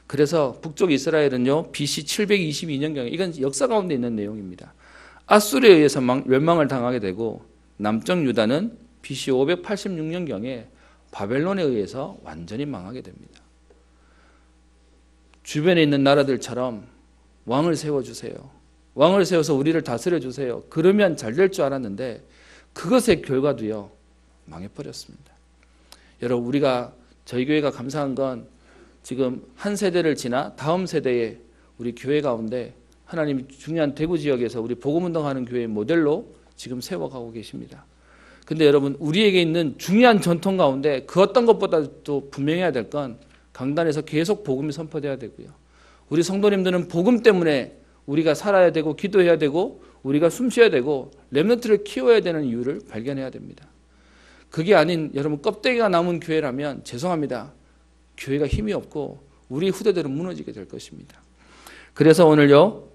그래서 북쪽 이스라엘은요 BC 722년경에, 이건 역사 가운데 있는 내용입니다, 아수르에 의해서 멸망을 당하게 되고, 남쪽 유다는 BC 586년경에 바벨론에 의해서 완전히 망하게 됩니다. 주변에 있는 나라들처럼 왕을 세워주세요, 왕을 세워서 우리를 다스려주세요, 그러면 잘 될 줄 알았는데 그것의 결과도요 망해버렸습니다. 여러분 저희 교회가 감사한 건 지금 한 세대를 지나 다음 세대에 우리 교회 가운데 하나님이 중요한 대구 지역에서 우리 복음운동하는 교회의 모델로 지금 세워가고 계십니다. 근데 여러분, 우리에게 있는 중요한 전통 가운데 그 어떤 것보다도 분명해야 될 건 강단에서 계속 복음이 선포돼야 되고요. 우리 성도님들은 복음 때문에 우리가 살아야 되고 기도해야 되고 우리가 숨쉬어야 되고 렘넌트를 키워야 되는 이유를 발견해야 됩니다. 그게 아닌 여러분 껍데기가 남은 교회라면 죄송합니다. 교회가 힘이 없고 우리 후대들은 무너지게 될 것입니다. 그래서 오늘요,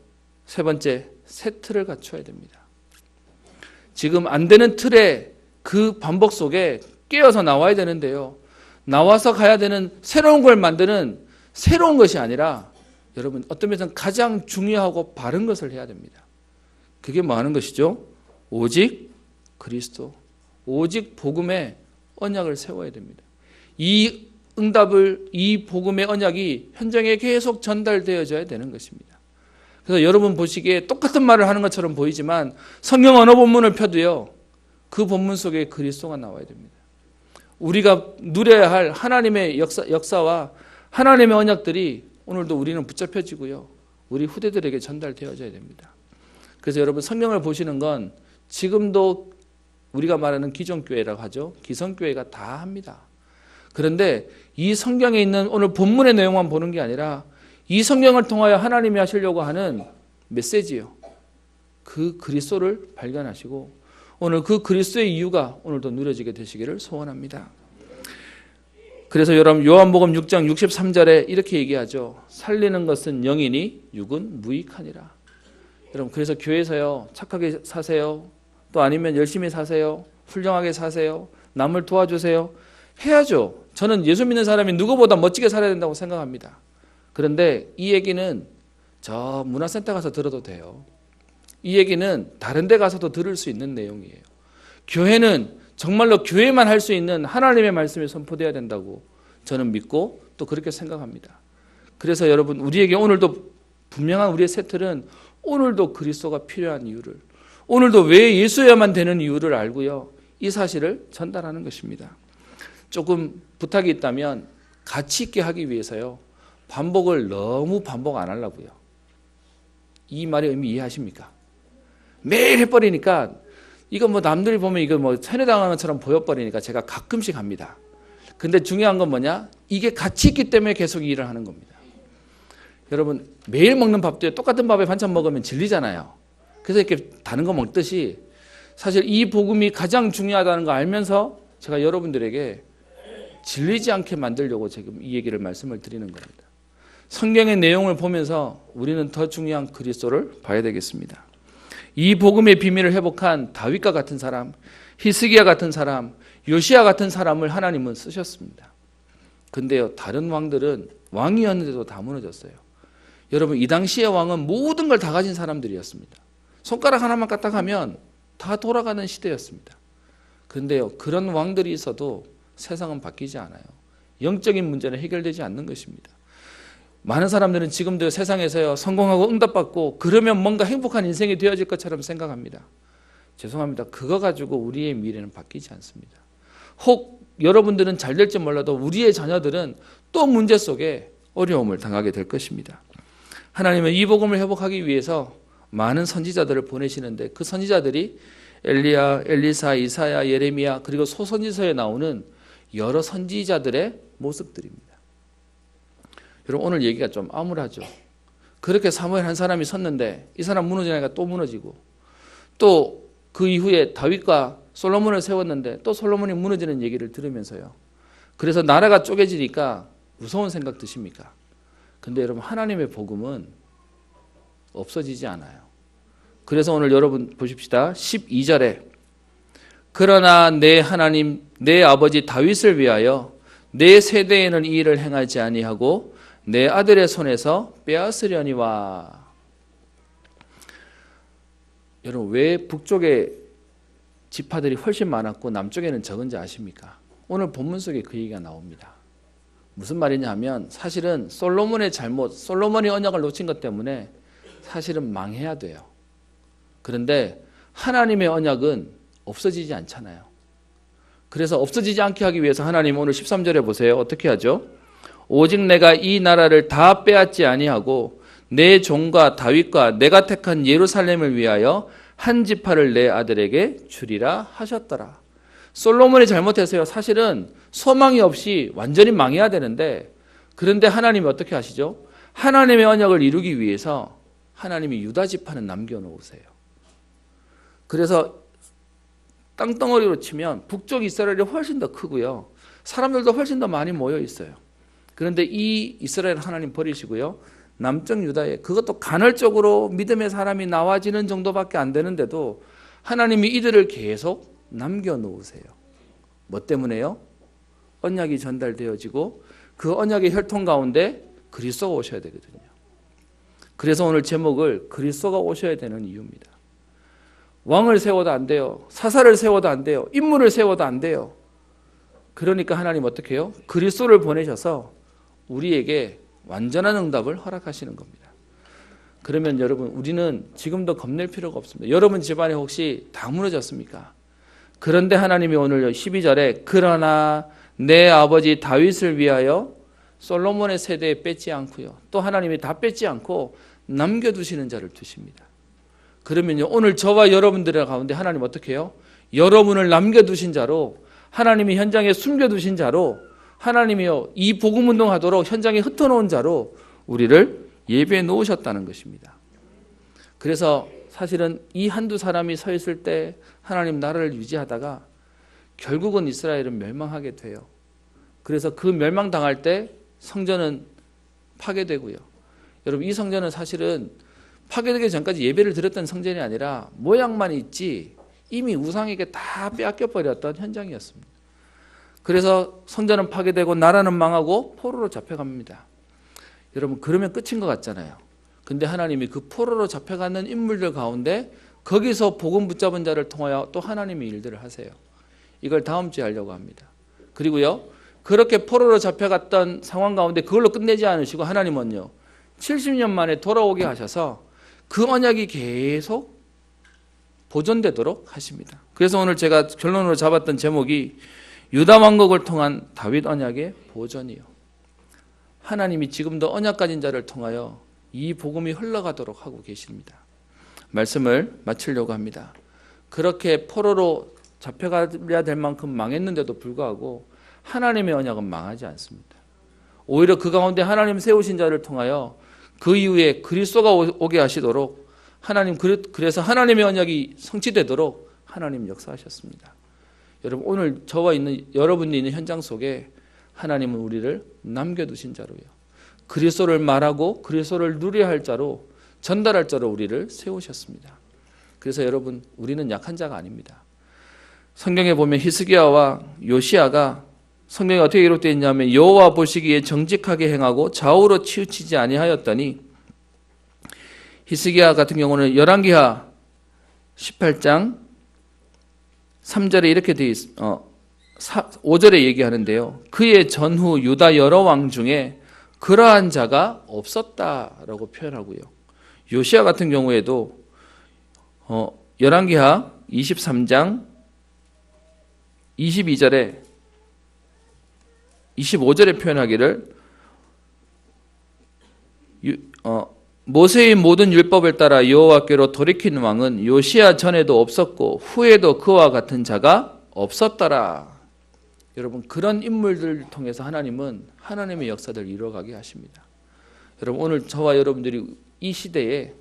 세 번째, 새 틀을 갖춰야 됩니다. 지금 안 되는 틀에 그 반복 속에 깨어서 나와야 되는데요. 나와서 가야 되는 새로운 걸 만드는 새로운 것이 아니라 여러분 어떤 면에서는 가장 중요하고 바른 것을 해야 됩니다. 그게 뭐 하는 것이죠? 오직 그리스도, 오직 복음의 언약을 세워야 됩니다. 이 응답을, 이 복음의 언약이 현장에 계속 전달되어져야 되는 것입니다. 그래서 여러분 보시기에 똑같은 말을 하는 것처럼 보이지만 성경 언어 본문을 펴도요, 그 본문 속에 그리스도가 나와야 됩니다. 우리가 누려야 할 하나님의 역사와 하나님의 언약들이 오늘도 우리는 붙잡혀지고요, 우리 후대들에게 전달되어져야 됩니다. 그래서 여러분 성경을 보시는 건 지금도 우리가 말하는 기존교회라고 하죠. 기성교회가 다 합니다. 그런데 이 성경에 있는 오늘 본문의 내용만 보는 게 아니라 이 성경을 통하여 하나님이 하시려고 하는 메시지요, 그 그리스도를 발견하시고 오늘 그 그리스도의 이유가 오늘도 누려지게 되시기를 소원합니다. 그래서 여러분 요한복음 6장 63절에 이렇게 얘기하죠. 살리는 것은 영이니 육은 무익하니라. 여러분 그래서 교회에서요, 착하게 사세요, 또 아니면 열심히 사세요, 훌륭하게 사세요, 남을 도와주세요 해야죠. 저는 예수 믿는 사람이 누구보다 멋지게 살아야 된다고 생각합니다. 그런데 이 얘기는 저 문화센터 가서 들어도 돼요. 이 얘기는 다른 데 가서도 들을 수 있는 내용이에요. 교회는 정말로 교회만 할 수 있는 하나님의 말씀이 선포되어야 된다고 저는 믿고 또 그렇게 생각합니다. 그래서 여러분 우리에게 오늘도 분명한 우리의 세틀은 오늘도 그리스도가 필요한 이유를, 오늘도 왜 예수여야만 되는 이유를 알고요, 이 사실을 전달하는 것입니다. 조금 부탁이 있다면 가치 있게 하기 위해서요, 반복을 너무 반복 안 하려고요. 이 말의 의미 이해하십니까? 매일 해버리니까 이거 뭐 남들이 보면 이거 뭐 세뇌당하는 것처럼 보여버리니까 제가 가끔씩 합니다. 근데 중요한 건 뭐냐? 이게 가치 있기 때문에 계속 이 일을 하는 겁니다. 여러분 매일 먹는 밥도요, 똑같은 밥에 반찬 먹으면 질리잖아요. 그래서 이렇게 다른 거 먹듯이 사실 이 복음이 가장 중요하다는 거 알면서 제가 여러분들에게 질리지 않게 만들려고 지금 이 얘기를 말씀을 드리는 겁니다. 성경의 내용을 보면서 우리는 더 중요한 그리스도를 봐야 되겠습니다. 이 복음의 비밀을 회복한 다윗과 같은 사람, 히스기야 같은 사람, 요시야 같은 사람을 하나님은 쓰셨습니다. 근데요, 다른 왕들은 왕이었는데도 다 무너졌어요. 여러분 이 당시의 왕은 모든 걸 다 가진 사람들이었습니다. 손가락 하나만 까딱하면 다 돌아가는 시대였습니다. 그런데요, 그런 왕들이 있어도 세상은 바뀌지 않아요. 영적인 문제는 해결되지 않는 것입니다. 많은 사람들은 지금도 세상에서요, 성공하고 응답받고 그러면 뭔가 행복한 인생이 되어질 것처럼 생각합니다. 죄송합니다. 그거 가지고 우리의 미래는 바뀌지 않습니다. 혹 여러분들은 잘 될지 몰라도 우리의 자녀들은 또 문제 속에 어려움을 당하게 될 것입니다. 하나님은 이 복음을 회복하기 위해서 많은 선지자들을 보내시는데 그 선지자들이 엘리야, 엘리사, 이사야, 예레미야 그리고 소선지서에 나오는 여러 선지자들의 모습들입니다. 여러분 오늘 얘기가 좀 암울하죠. 그렇게 사무엘 한 사람이 섰는데 이 사람 무너지니까 또 무너지고, 또 그 이후에 다윗과 솔로몬을 세웠는데 또 솔로몬이 무너지는 얘기를 들으면서요, 그래서 나라가 쪼개지니까 무서운 생각 드십니까? 근데 여러분 하나님의 복음은 없어지지 않아요. 그래서 오늘 여러분 보십시다. 12절에 그러나 내 하나님 내 아버지 다윗을 위하여 내 세대에는 이 일을 행하지 아니하고 내 아들의 손에서 빼앗으려니와. 여러분 왜 북쪽에 지파들이 훨씬 많았고 남쪽에는 적은지 아십니까? 오늘 본문 속에 그 얘기가 나옵니다. 무슨 말이냐 하면 사실은 솔로몬의 잘못, 솔로몬이 언약을 놓친 것 때문에 사실은 망해야 돼요. 그런데 하나님의 언약은 없어지지 않잖아요. 그래서 없어지지 않게 하기 위해서 하나님 오늘 13절에 보세요. 어떻게 하죠? 오직 내가 이 나라를 다 빼앗지 아니하고 내 종과 다윗과 내가 택한 예루살렘을 위하여 한 지파를 내 아들에게 주리라 하셨더라. 솔로몬이 잘못해서요. 사실은 소망이 없이 완전히 망해야 되는데, 그런데 하나님이 어떻게 하시죠? 하나님의 언약을 이루기 위해서 하나님이 유다 지파는 남겨놓으세요. 그래서 땅덩어리로 치면 북쪽 이스라엘이 훨씬 더 크고요. 사람들도 훨씬 더 많이 모여 있어요. 그런데 이 이스라엘 하나님 버리시고요. 남쪽 유다에, 그것도 간헐적으로 믿음의 사람이 나와지는 정도밖에 안 되는데도 하나님이 이들을 계속 남겨놓으세요. 뭐 때문에요? 언약이 전달되어지고 그 언약의 혈통 가운데 그리스도가 오셔야 되거든요. 그래서 오늘 제목을 그리스도가 오셔야 되는 이유입니다. 왕을 세워도 안 돼요. 사사를 세워도 안 돼요. 인물을 세워도 안 돼요. 그러니까 하나님 어떻게 해요? 그리스도를 보내셔서 우리에게 완전한 응답을 허락하시는 겁니다. 그러면 여러분, 우리는 지금도 겁낼 필요가 없습니다. 여러분 집안에 혹시 다 무너졌습니까? 그런데 하나님이 오늘 12절에 그러나 내 아버지 다윗을 위하여 솔로몬의 세대에 뺏지 않고요. 또 하나님이 다 뺏지 않고 남겨두시는 자를 두십니다. 그러면요, 오늘 저와 여러분들 가운데 하나님 어떻게 해요? 여러분을 남겨두신 자로, 하나님이 현장에 숨겨두신 자로, 하나님이요 이 복음 운동하도록 현장에 흩어놓은 자로 우리를 예배해 놓으셨다는 것입니다. 그래서 사실은 이 한두 사람이 서 있을 때 하나님 나라를 유지하다가 결국은 이스라엘은 멸망하게 돼요. 그래서 그 멸망당할 때 성전은 파괴되고요. 여러분, 이 성전은 사실은 파괴되기 전까지 예배를 드렸던 성전이 아니라 모양만 있지 이미 우상에게 다 빼앗겨버렸던 현장이었습니다. 그래서 성전은 파괴되고 나라는 망하고 포로로 잡혀갑니다. 여러분, 그러면 끝인 것 같잖아요. 근데 하나님이 그 포로로 잡혀가는 인물들 가운데 거기서 복음 붙잡은 자를 통하여 또 하나님이 일들을 하세요. 이걸 다음 주에 하려고 합니다. 그리고요, 그렇게 포로로 잡혀갔던 상황 가운데 그걸로 끝내지 않으시고 하나님은요 70년 만에 돌아오게 하셔서 그 언약이 계속 보존되도록 하십니다. 그래서 오늘 제가 결론으로 잡았던 제목이 유다 왕국을 통한 다윗 언약의 보존이요. 하나님이 지금도 언약 가진 자를 통하여 이 복음이 흘러가도록 하고 계십니다. 말씀을 마치려고 합니다. 그렇게 포로로 잡혀가야 될 만큼 망했는데도 불구하고 하나님의 언약은 망하지 않습니다. 오히려 그 가운데 하나님 세우신 자를 통하여 그 이후에 그리스도가 오게 하시도록 하나님, 그래서 하나님의 언약이 성취되도록 하나님 역사하셨습니다. 여러분, 오늘 저와 있는 여러분이 있는 현장 속에 하나님은 우리를 남겨두신 자로요, 그리스도를 말하고 그리스도를 누려야 할 자로, 전달할 자로 우리를 세우셨습니다. 그래서 여러분, 우리는 약한 자가 아닙니다. 성경에 보면 히스기야와 요시야가 성경에 어떻게 기록되어 있냐면 여호와 보시기에 정직하게 행하고 좌우로 치우치지 아니하였더니, 히스기야 같은 경우는 열왕기하 18장 3절에 이렇게 되어 5절에 얘기하는데요. 그의 전후 유다 여러 왕 중에 그러한 자가 없었다라고 표현하고요. 요시야 같은 경우에도 열왕기하 23장 22절에 25절에 표현하기를 모세의 모든 율법을 따라 여호와께로 돌이킨 왕은 요시야 전에도 없었고 후에도 그와 같은 자가 없었더라. 여러분, 그런 인물들을 통해서 하나님은 하나님의 역사를 이루어가게 하십니다. 여러분, 오늘 저와 여러분들이 이 시대에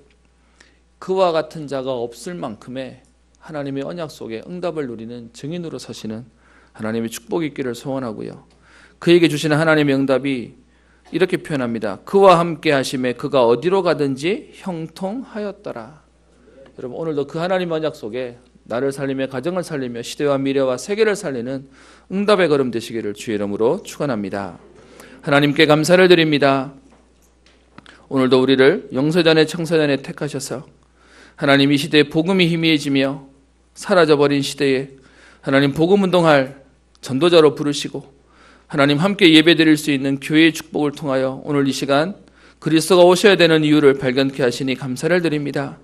그와 같은 자가 없을 만큼의 하나님의 언약 속에 응답을 누리는 증인으로 서시는 하나님의 축복이 있기를 소원하고요. 그에게 주시는 하나님의 응답이 이렇게 표현합니다. 그와 함께 하심에 그가 어디로 가든지 형통하였더라. 여러분, 오늘도 그 하나님의 언약 속에 나를 살리며 가정을 살리며 시대와 미래와 세계를 살리는 응답의 걸음 되시기를 주의 이름으로 축원합니다. 하나님께 감사를 드립니다. 오늘도 우리를 영서전에 청서전에 택하셔서 하나님 이 시대에 복음이 희미해지며 사라져버린 시대에 하나님 복음 운동할 전도자로 부르시고 하나님 함께 예배드릴 수 있는 교회의 축복을 통하여 오늘 이 시간 그리스도가 오셔야 되는 이유를 발견케 하시니 감사를 드립니다.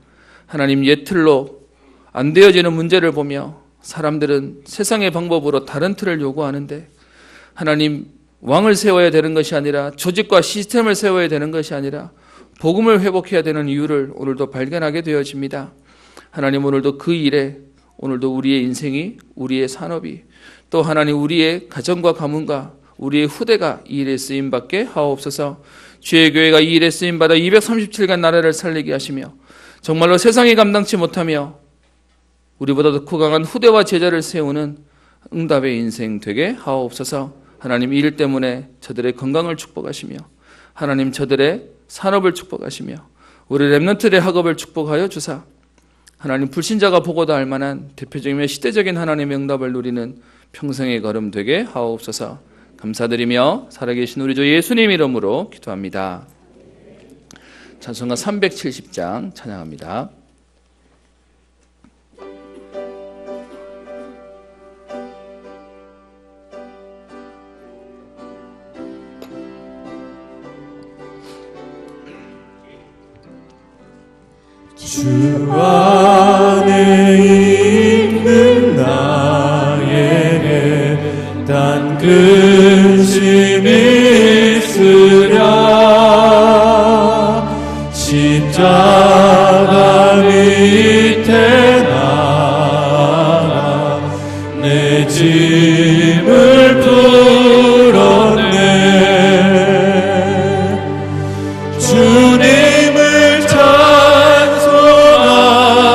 하나님, 옛 틀로 안 되어지는 문제를 보며 사람들은 세상의 방법으로 다른 틀을 요구하는데 하나님, 왕을 세워야 되는 것이 아니라 조직과 시스템을 세워야 되는 것이 아니라 복음을 회복해야 되는 이유를 오늘도 발견하게 되어집니다. 하나님, 오늘도 그 일에, 오늘도 우리의 인생이, 우리의 산업이, 또 하나님 우리의 가정과 가문과 우리의 후대가 이 일에 쓰임받게 하옵소서. 주의 교회가 이 일에 쓰임받아 237간 나라를 살리게 하시며 정말로 세상이 감당치 못하며 우리보다 더 강한 후대와 제자를 세우는 응답의 인생 되게 하옵소서. 하나님, 이 일 때문에 저들의 건강을 축복하시며 하나님 저들의 산업을 축복하시며 우리 렘넌트의 학업을 축복하여 주사 하나님 불신자가 보고도 알 만한 대표적이며 시대적인 하나님의 응답을 누리는 평생의 걸음 되게 하옵소서. 감사드리며 살아계신 우리 주 예수님 이름으로 기도합니다. 찬송가 370장 찬양합니다. 주 안에 있는 나에게 단 근심이 있으랴 십자가 밑에 나가 내 짐을 풀었네 주님을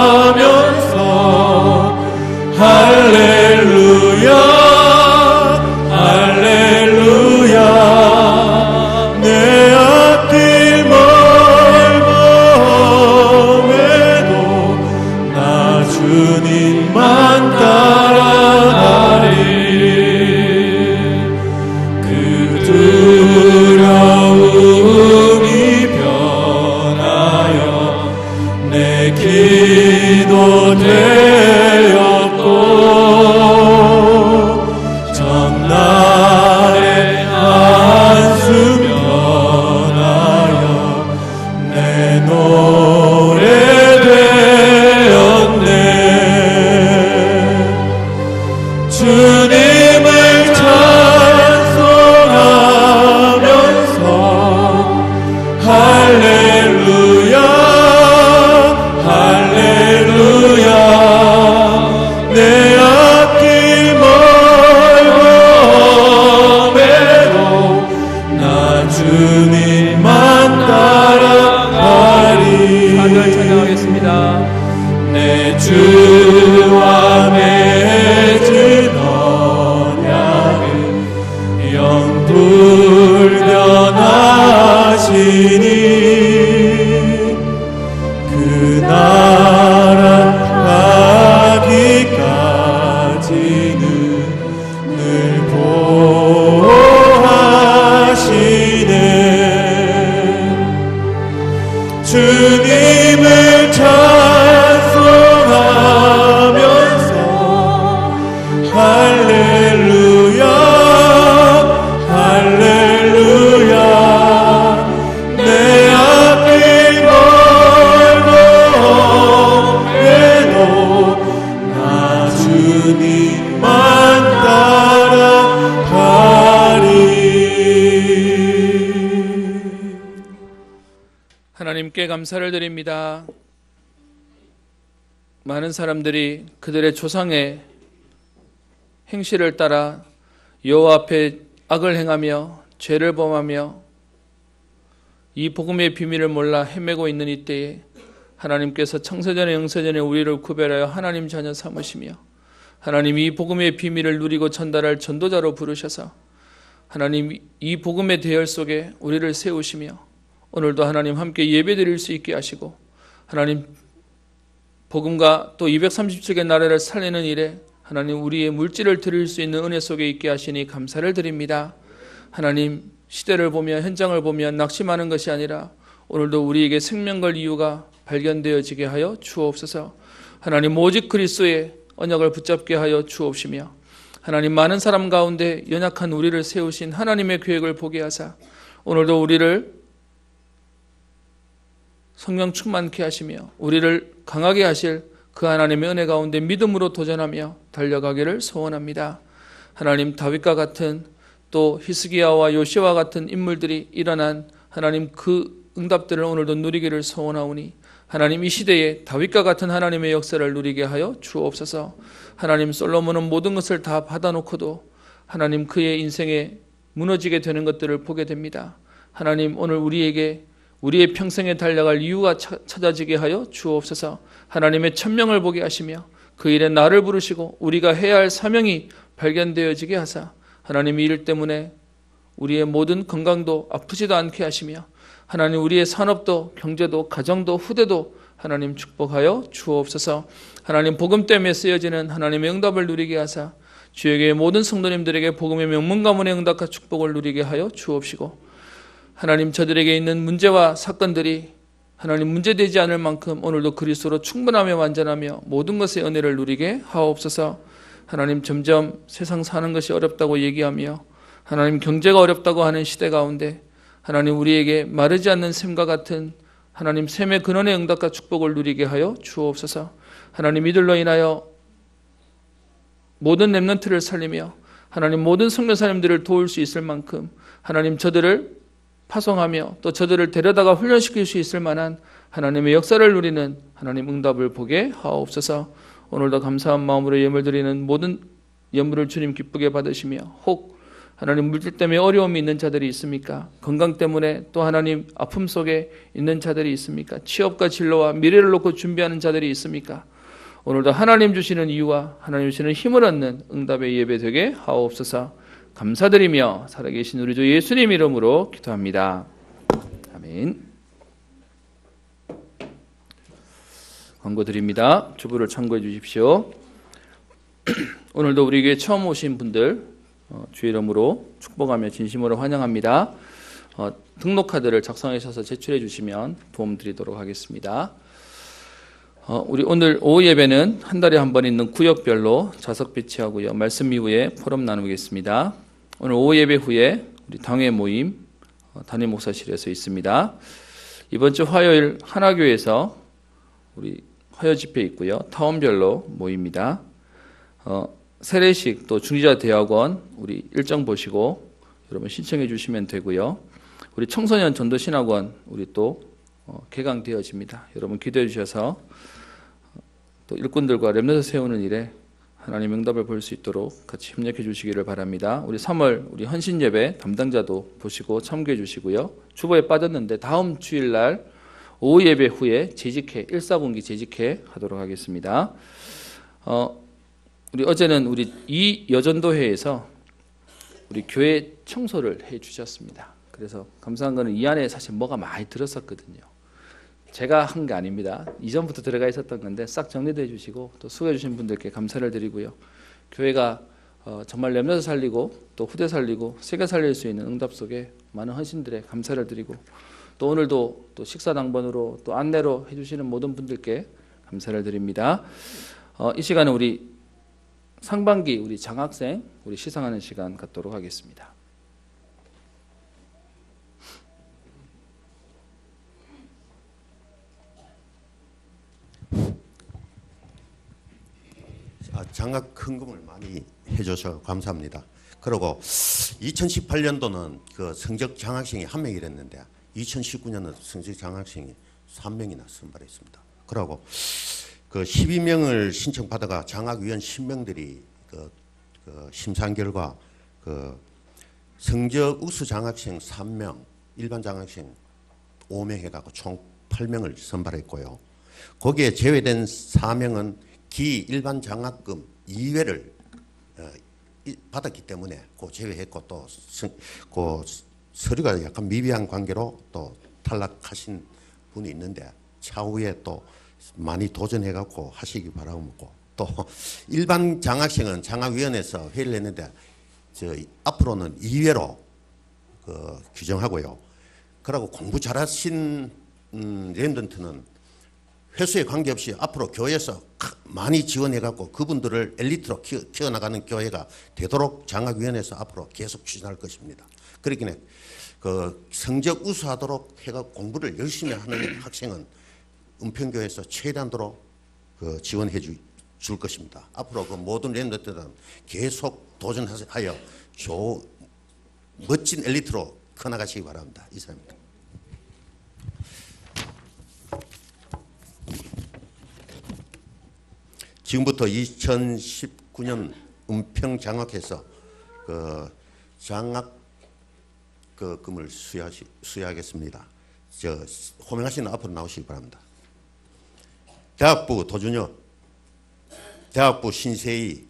찬송하면서 할렐루야 할렐루야 내 앞길 멀고에도 나 주님만 따라가리 그 두려움이 변하여 내 기도 되었고 전날의 한숨 변하여 내 노래 되었네 주님을 찬송하면서 할렐루야 할렐루야 내 앞길 멀고에도 나 주님만 따라가리 찬양 찬양하겠습니다. 내 주와 맺은 언약은 영불변하시니 그 나라 가기까지는 늘 보호하시네 주님을 찬송하면서 할렐루야 할렐루야 내 앞길 멀고에도 나 주님만 따라가리 하나님께 감사를 드립니다. 많은 사람들이 그들의 조상의 행실을 따라 여호와 앞에 악을 행하며 죄를 범하며 이 복음의 비밀을 몰라 헤매고 있는 이때에 하나님께서 창세전에 영세전에 우리를 구별하여 하나님 자녀 삼으시며 하나님 이 복음의 비밀을 누리고 전달할 전도자로 부르셔서 하나님 이 복음의 대열 속에 우리를 세우시며 오늘도 하나님 함께 예배드릴 수 있게 하시고 하나님 복음과 또 237개 나라를 살리는 일에 하나님 우리의 물질을 드릴 수 있는 은혜 속에 있게 하시니 감사를 드립니다. 하나님 시대를 보며 현장을 보며 낙심하는 것이 아니라 오늘도 우리에게 생명 걸 이유가 발견되어지게 하여 주옵소서. 하나님 오직 그리스도의 언약을 붙잡게 하여 주옵시며 하나님 많은 사람 가운데 연약한 우리를 세우신 하나님의 계획을 보게 하사 오늘도 우리를 성령 충만케 하시며 우리를 강하게 하실 그 하나님의 은혜 가운데 믿음으로 도전하며 달려가기를 소원합니다. 하나님 다윗과 같은 또 히스기야와 요시와 같은 인물들이 일어난 하나님 그 응답들을 오늘도 누리기를 소원하오니 하나님 이 시대에 다윗과 같은 하나님의 역사를 누리게 하여 주옵소서. 하나님 솔로몬은 모든 것을 다 받아놓고도 하나님 그의 인생에 무너지게 되는 것들을 보게 됩니다. 하나님 오늘 우리에게 우리의 평생에 달려갈 이유가 찾아지게 하여 주옵소서. 하나님의 천명을 보게 하시며 그 일에 나를 부르시고 우리가 해야 할 사명이 발견되어지게 하사 하나님 이 일 때문에 우리의 모든 건강도 아프지도 않게 하시며 하나님 우리의 산업도 경제도 가정도 후대도 하나님 축복하여 주옵소서. 하나님 복음 때문에 쓰여지는 하나님의 응답을 누리게 하사 주에게 모든 성도님들에게 복음의 명문 가문의 응답과 축복을 누리게 하여 주옵시고 하나님 저들에게 있는 문제와 사건들이 하나님 문제되지 않을 만큼 오늘도 그리스도로 충분하며 완전하며 모든 것의 은혜를 누리게 하옵소서. 하나님 점점 세상 사는 것이 어렵다고 얘기하며 하나님 경제가 어렵다고 하는 시대 가운데 하나님 우리에게 마르지 않는 샘과 같은 하나님 샘의 근원의 응답과 축복을 누리게 하여 주옵소서. 하나님 이들로 인하여 모든 렘넌트를 살리며 하나님 모든 선교사님들을 도울 수 있을 만큼 하나님 저들을 파송하며 또 저들을 데려다가 훈련시킬 수 있을 만한 하나님의 역사를 누리는 하나님 응답을 보게 하옵소서. 오늘도 감사한 마음으로 예물 드리는 모든 예물을 주님 기쁘게 받으시며 혹 하나님 물질 때문에 어려움이 있는 자들이 있습니까? 건강 때문에 또 하나님 아픔 속에 있는 자들이 있습니까? 취업과 진로와 미래를 놓고 준비하는 자들이 있습니까? 오늘도 하나님 주시는 이유와 하나님 주시는 힘을 얻는 응답의 예배 되게 하옵소서. 감사드리며 살아계신 우리 주 예수님 이름으로 기도합니다. 아멘. 광고 드립니다. 주부를 참고해 주십시오. 오늘도 우리에게 처음 오신 분들 주의 이름으로 축복하며 진심으로 환영합니다. 등록카드를 작성하셔서 제출해 주시면 도움 드리도록 하겠습니다. 우리 오늘 오후 예배는 한 달에 한 번 있는 구역별로 좌석 배치하고요. 말씀 이후에 포럼 나누겠습니다. 오늘 오후 예배 후에 우리 당회 모임 담임 목사실에서 있습니다. 이번 주 화요일 하나교에서 우리 화요 집회 있고요. 타운별로 모입니다. 세례식 또 중지자 대학원 우리 일정 보시고 여러분 신청해 주시면 되고요. 우리 청소년 전도신학원 우리 또 개강되어집니다. 여러분 기도해 주셔서 또 일꾼들과 렘넌트 세우는 일에 하나님 응답을 볼 수 있도록 같이 협력해 주시기를 바랍니다. 우리 3월 우리 헌신 예배 담당자도 보시고 참고해 주시고요. 주보에 빠졌는데 다음 주일날 오후 예배 후에 재직회 1사분기 재직회 하도록 하겠습니다. 우리 어제는 우리 이 여전도회에서 우리 교회 청소를 해 주셨습니다. 그래서 감사한 거는 이 안에 사실 뭐가 많이 들었었거든요. 제가 한 게 아닙니다. 이전부터 들어가 있었던 건데 싹 정리도 해주시고 또 수고해 주신 분들께 감사를 드리고요. 교회가 정말 렘넌트 살리고 또 후대 살리고 세계 살릴 수 있는 응답 속에 많은 헌신들에 감사를 드리고 또 오늘도 또 식사 당번으로 또 안내로 해주시는 모든 분들께 감사를 드립니다. 이 시간은 우리 상반기 우리 장학생 우리 시상하는 시간 갖도록 하겠습니다. 장학 헌금을 많이 해줘서 감사합니다. 그리고 2018년도는 그 성적 장학생이 1명이랬는데 2019년은 성적 장학생이 3명이나 선발했습니다. 그리고 그 12명을 신청받아가 장학위원 10명들이 그 심사한 결과 그 성적 우수 장학생 3명, 일반 장학생 5명 해가지고 총 8명을 선발했고요. 거기에 제외된 4명은 기 일반 장학금 2회를 받았기 때문에 그 제외했고 또 그 서류가 약간 미비한 관계로 또 탈락하신 분이 있는데 차후에 또 많이 도전해갖고 하시기 바라고 또 일반 장학생은 장학위원회에서 회의를 했는데 앞으로는 2회로 그 규정하고요. 그리고 공부 잘하신 렘넌트는 회수에 관계없이 앞으로 교회에서 많이 지원해갖고 그분들을 엘리트로 키워나가는 교회가 되도록 장학위원회에서 앞으로 계속 추진할 것입니다. 그렇기에 그 성적 우수하도록 해가 공부를 열심히 하는 학생은 은평교회에서 최대한도로 그 지원해 줄 것입니다. 앞으로 그 모든 렘넌트들은 계속 도전하여 멋진 엘리트로 커나가시기 바랍니다. 이상입니다. 지금부터 2019년 은평 장학회에서 그 장학 그 금을 수여하겠습니다. 호명하시는 앞으로 나오시기 바랍니다. 대학부 도준혁, 대학부 신세희,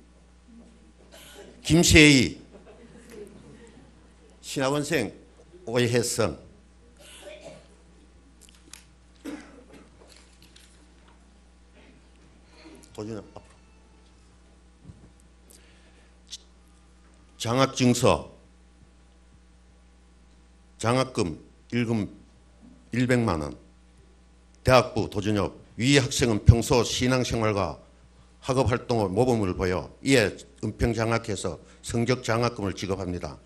김세희, 신학원생 오혜성, 도준혁 앞으로. 장학증서, 장학금 1금 100만 원. 대학부 도준혁, 위 학생은 평소 신앙생활과 학업활동의 모범을 보여 이에 은평장학회에서 성적장학금을 지급합니다.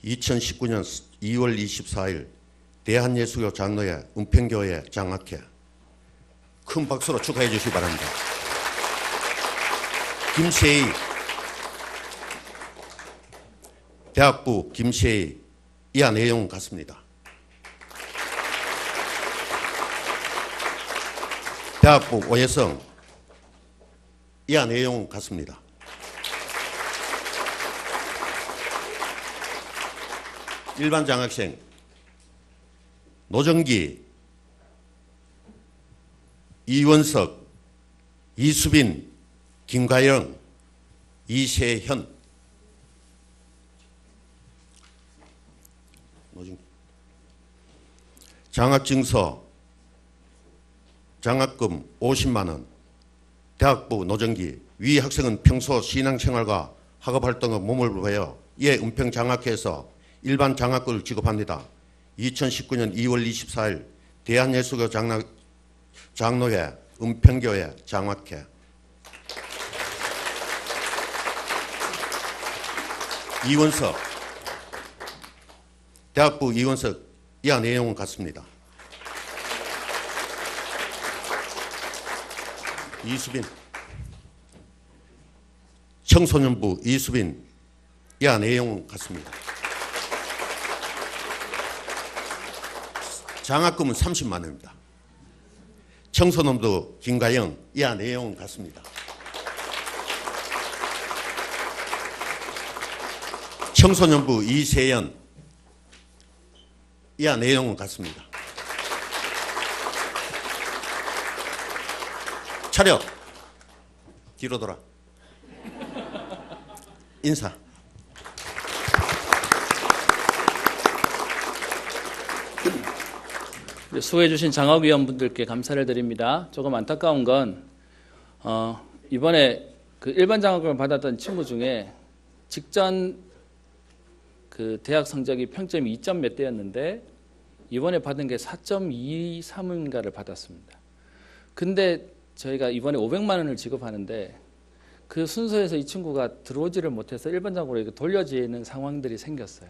2019년 2월 24일 대한예수교 장로회 은평교회 장학회. 큰 박수로 축하해 주시기 바랍니다. 김세희, 대학부 김세희, 이하 내용 같습니다. 대학부 오혜성, 이하 내용 같습니다. 일반 장학생 노정기, 이원석, 이수빈, 김가영, 이세현. 장학증서, 장학금 50만 원. 대학부 노정기, 위 학생은 평소 신앙생활과 학업활동에 몸을 보여 이에 은평장학회에서 일반 장학금을 지급합니다. 2019년 2월 24일 대한예수교 장로회 은평교회 장학회. 이원석, 대학부 이원석, 이하 내용은 같습니다. 이수빈, 청소년부 이수빈, 이하 내용은 같습니다. 장학금은 30만 원입니다. 청소년부 김가영, 이하 내용은 같습니다. 청소년부 이세연, 이하 내용은 같습니다. 차렷, 뒤로 돌아. 인사. 수고해 주신 장학위원분들께 감사를 드립니다. 조금 안타까운 건 이번에 그 일반 장학금을 받았던 친구 중에 직전 그 대학 성적이 평점이 2점 몇 대였는데 이번에 받은 게 4.23인가를 받았습니다. 근데 저희가 이번에 500만 원을 지급하는데 그 순서에서 이 친구가 들어오지를 못해서 일반 장학으로 돌려지는 상황들이 생겼어요.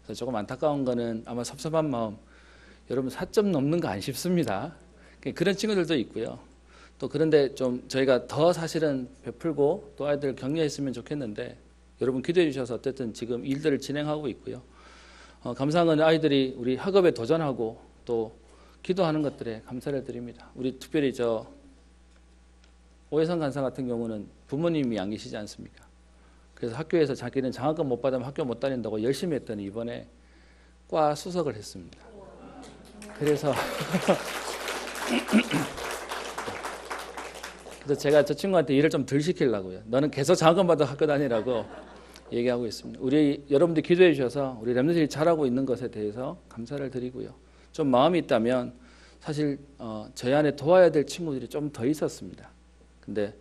그래서 조금 안타까운 거는 아마 섭섭한 마음, 여러분 4점 넘는 거 안 쉽습니다. 그런 친구들도 있고요. 또 그런데 좀 저희가 더 사실은 베풀고 또 아이들 격려했으면 좋겠는데 여러분 기도해 주셔서 어쨌든 지금 일들을 진행하고 있고요. 감사한 건 아이들이 우리 학업에 도전하고 또 기도하는 것들에 감사를 드립니다. 우리 특별히 오혜성 간사 같은 경우는 부모님이 안 계시지 않습니까? 그래서 학교에서 자기는 장학금 못 받으면 학교 못 다닌다고 열심히 했더니 이번에 과 수석을 했습니다. 그래서 제가 저 친구한테 일을 좀 덜 시키려고요. 너는 계속 장학금 받아 학교 다니라고 얘기하고 있습니다. 우리 여러분들 기도해 주셔서 우리 렘넌트들이 잘하고 있는 것에 대해서 감사를 드리고요. 좀 마음이 있다면 사실 저희 안에 도와야 될 친구들이 좀 더 있었습니다. 근데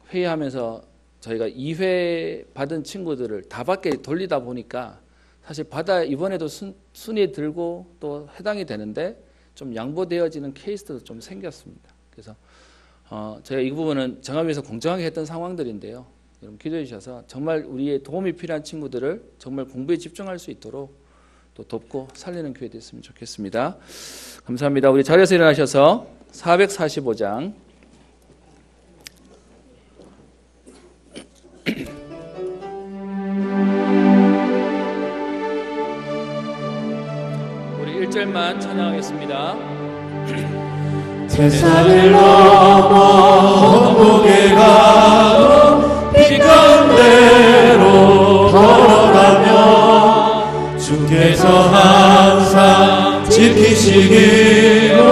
회의하면서 저희가 2회 받은 친구들을 다 받게 돌리다 보니까 사실 이번에도 순위에 들고 또 해당이 되는데 좀 양보되어지는 케이스도 좀 생겼습니다. 그래서 제가 이 부분은 정합에서 공정하게 했던 상황들인데요. 여러분 기도해 주셔서 정말 우리의 도움이 필요한 친구들을 정말 공부에 집중할 수 있도록 또 돕고 살리는 교회 됐으면 좋겠습니다. 감사합니다. 우리 자리에서 일어나셔서 445장 우리 1절만 찬양하겠습니다. 태산을 넘어 천국에 가도 빛 가운데로 걸어가며 주께서 항상 지키시기로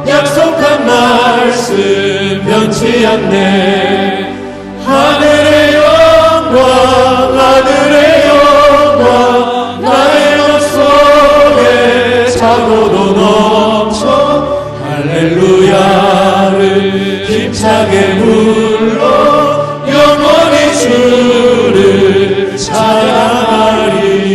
약속한 말씀 변치 않네. 하늘의 영광 하늘의 영광 나의 맘 속에 차고도 넘쳐 할렐루야를 힘차게 불러 영원히 주를 찬양하리.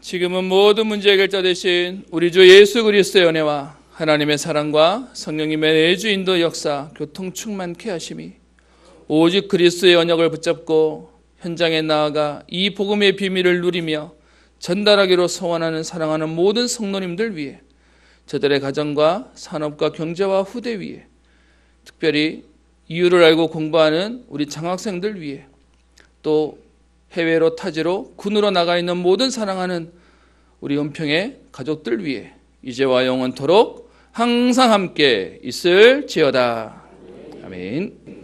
지금은 모든 문제 해결자 되신 우리 주 예수 그리스도의 은혜와 하나님의 사랑과 성령님의 내주 인도 역사 교통 충만케 하심이 오직 그리스도의 언약을 붙잡고 현장에 나아가 이 복음의 비밀을 누리며 전달하기로 소원하는 사랑하는 모든 성도님들 위해 저들의 가정과 산업과 경제와 후대 위에 특별히 이유를 알고 공부하는 우리 장학생들 위해 또 해외로 타지로 군으로 나가 있는 모든 사랑하는 우리 은평의 가족들 위해 이제와 영원토록 항상 함께 있을지어다. 아멘.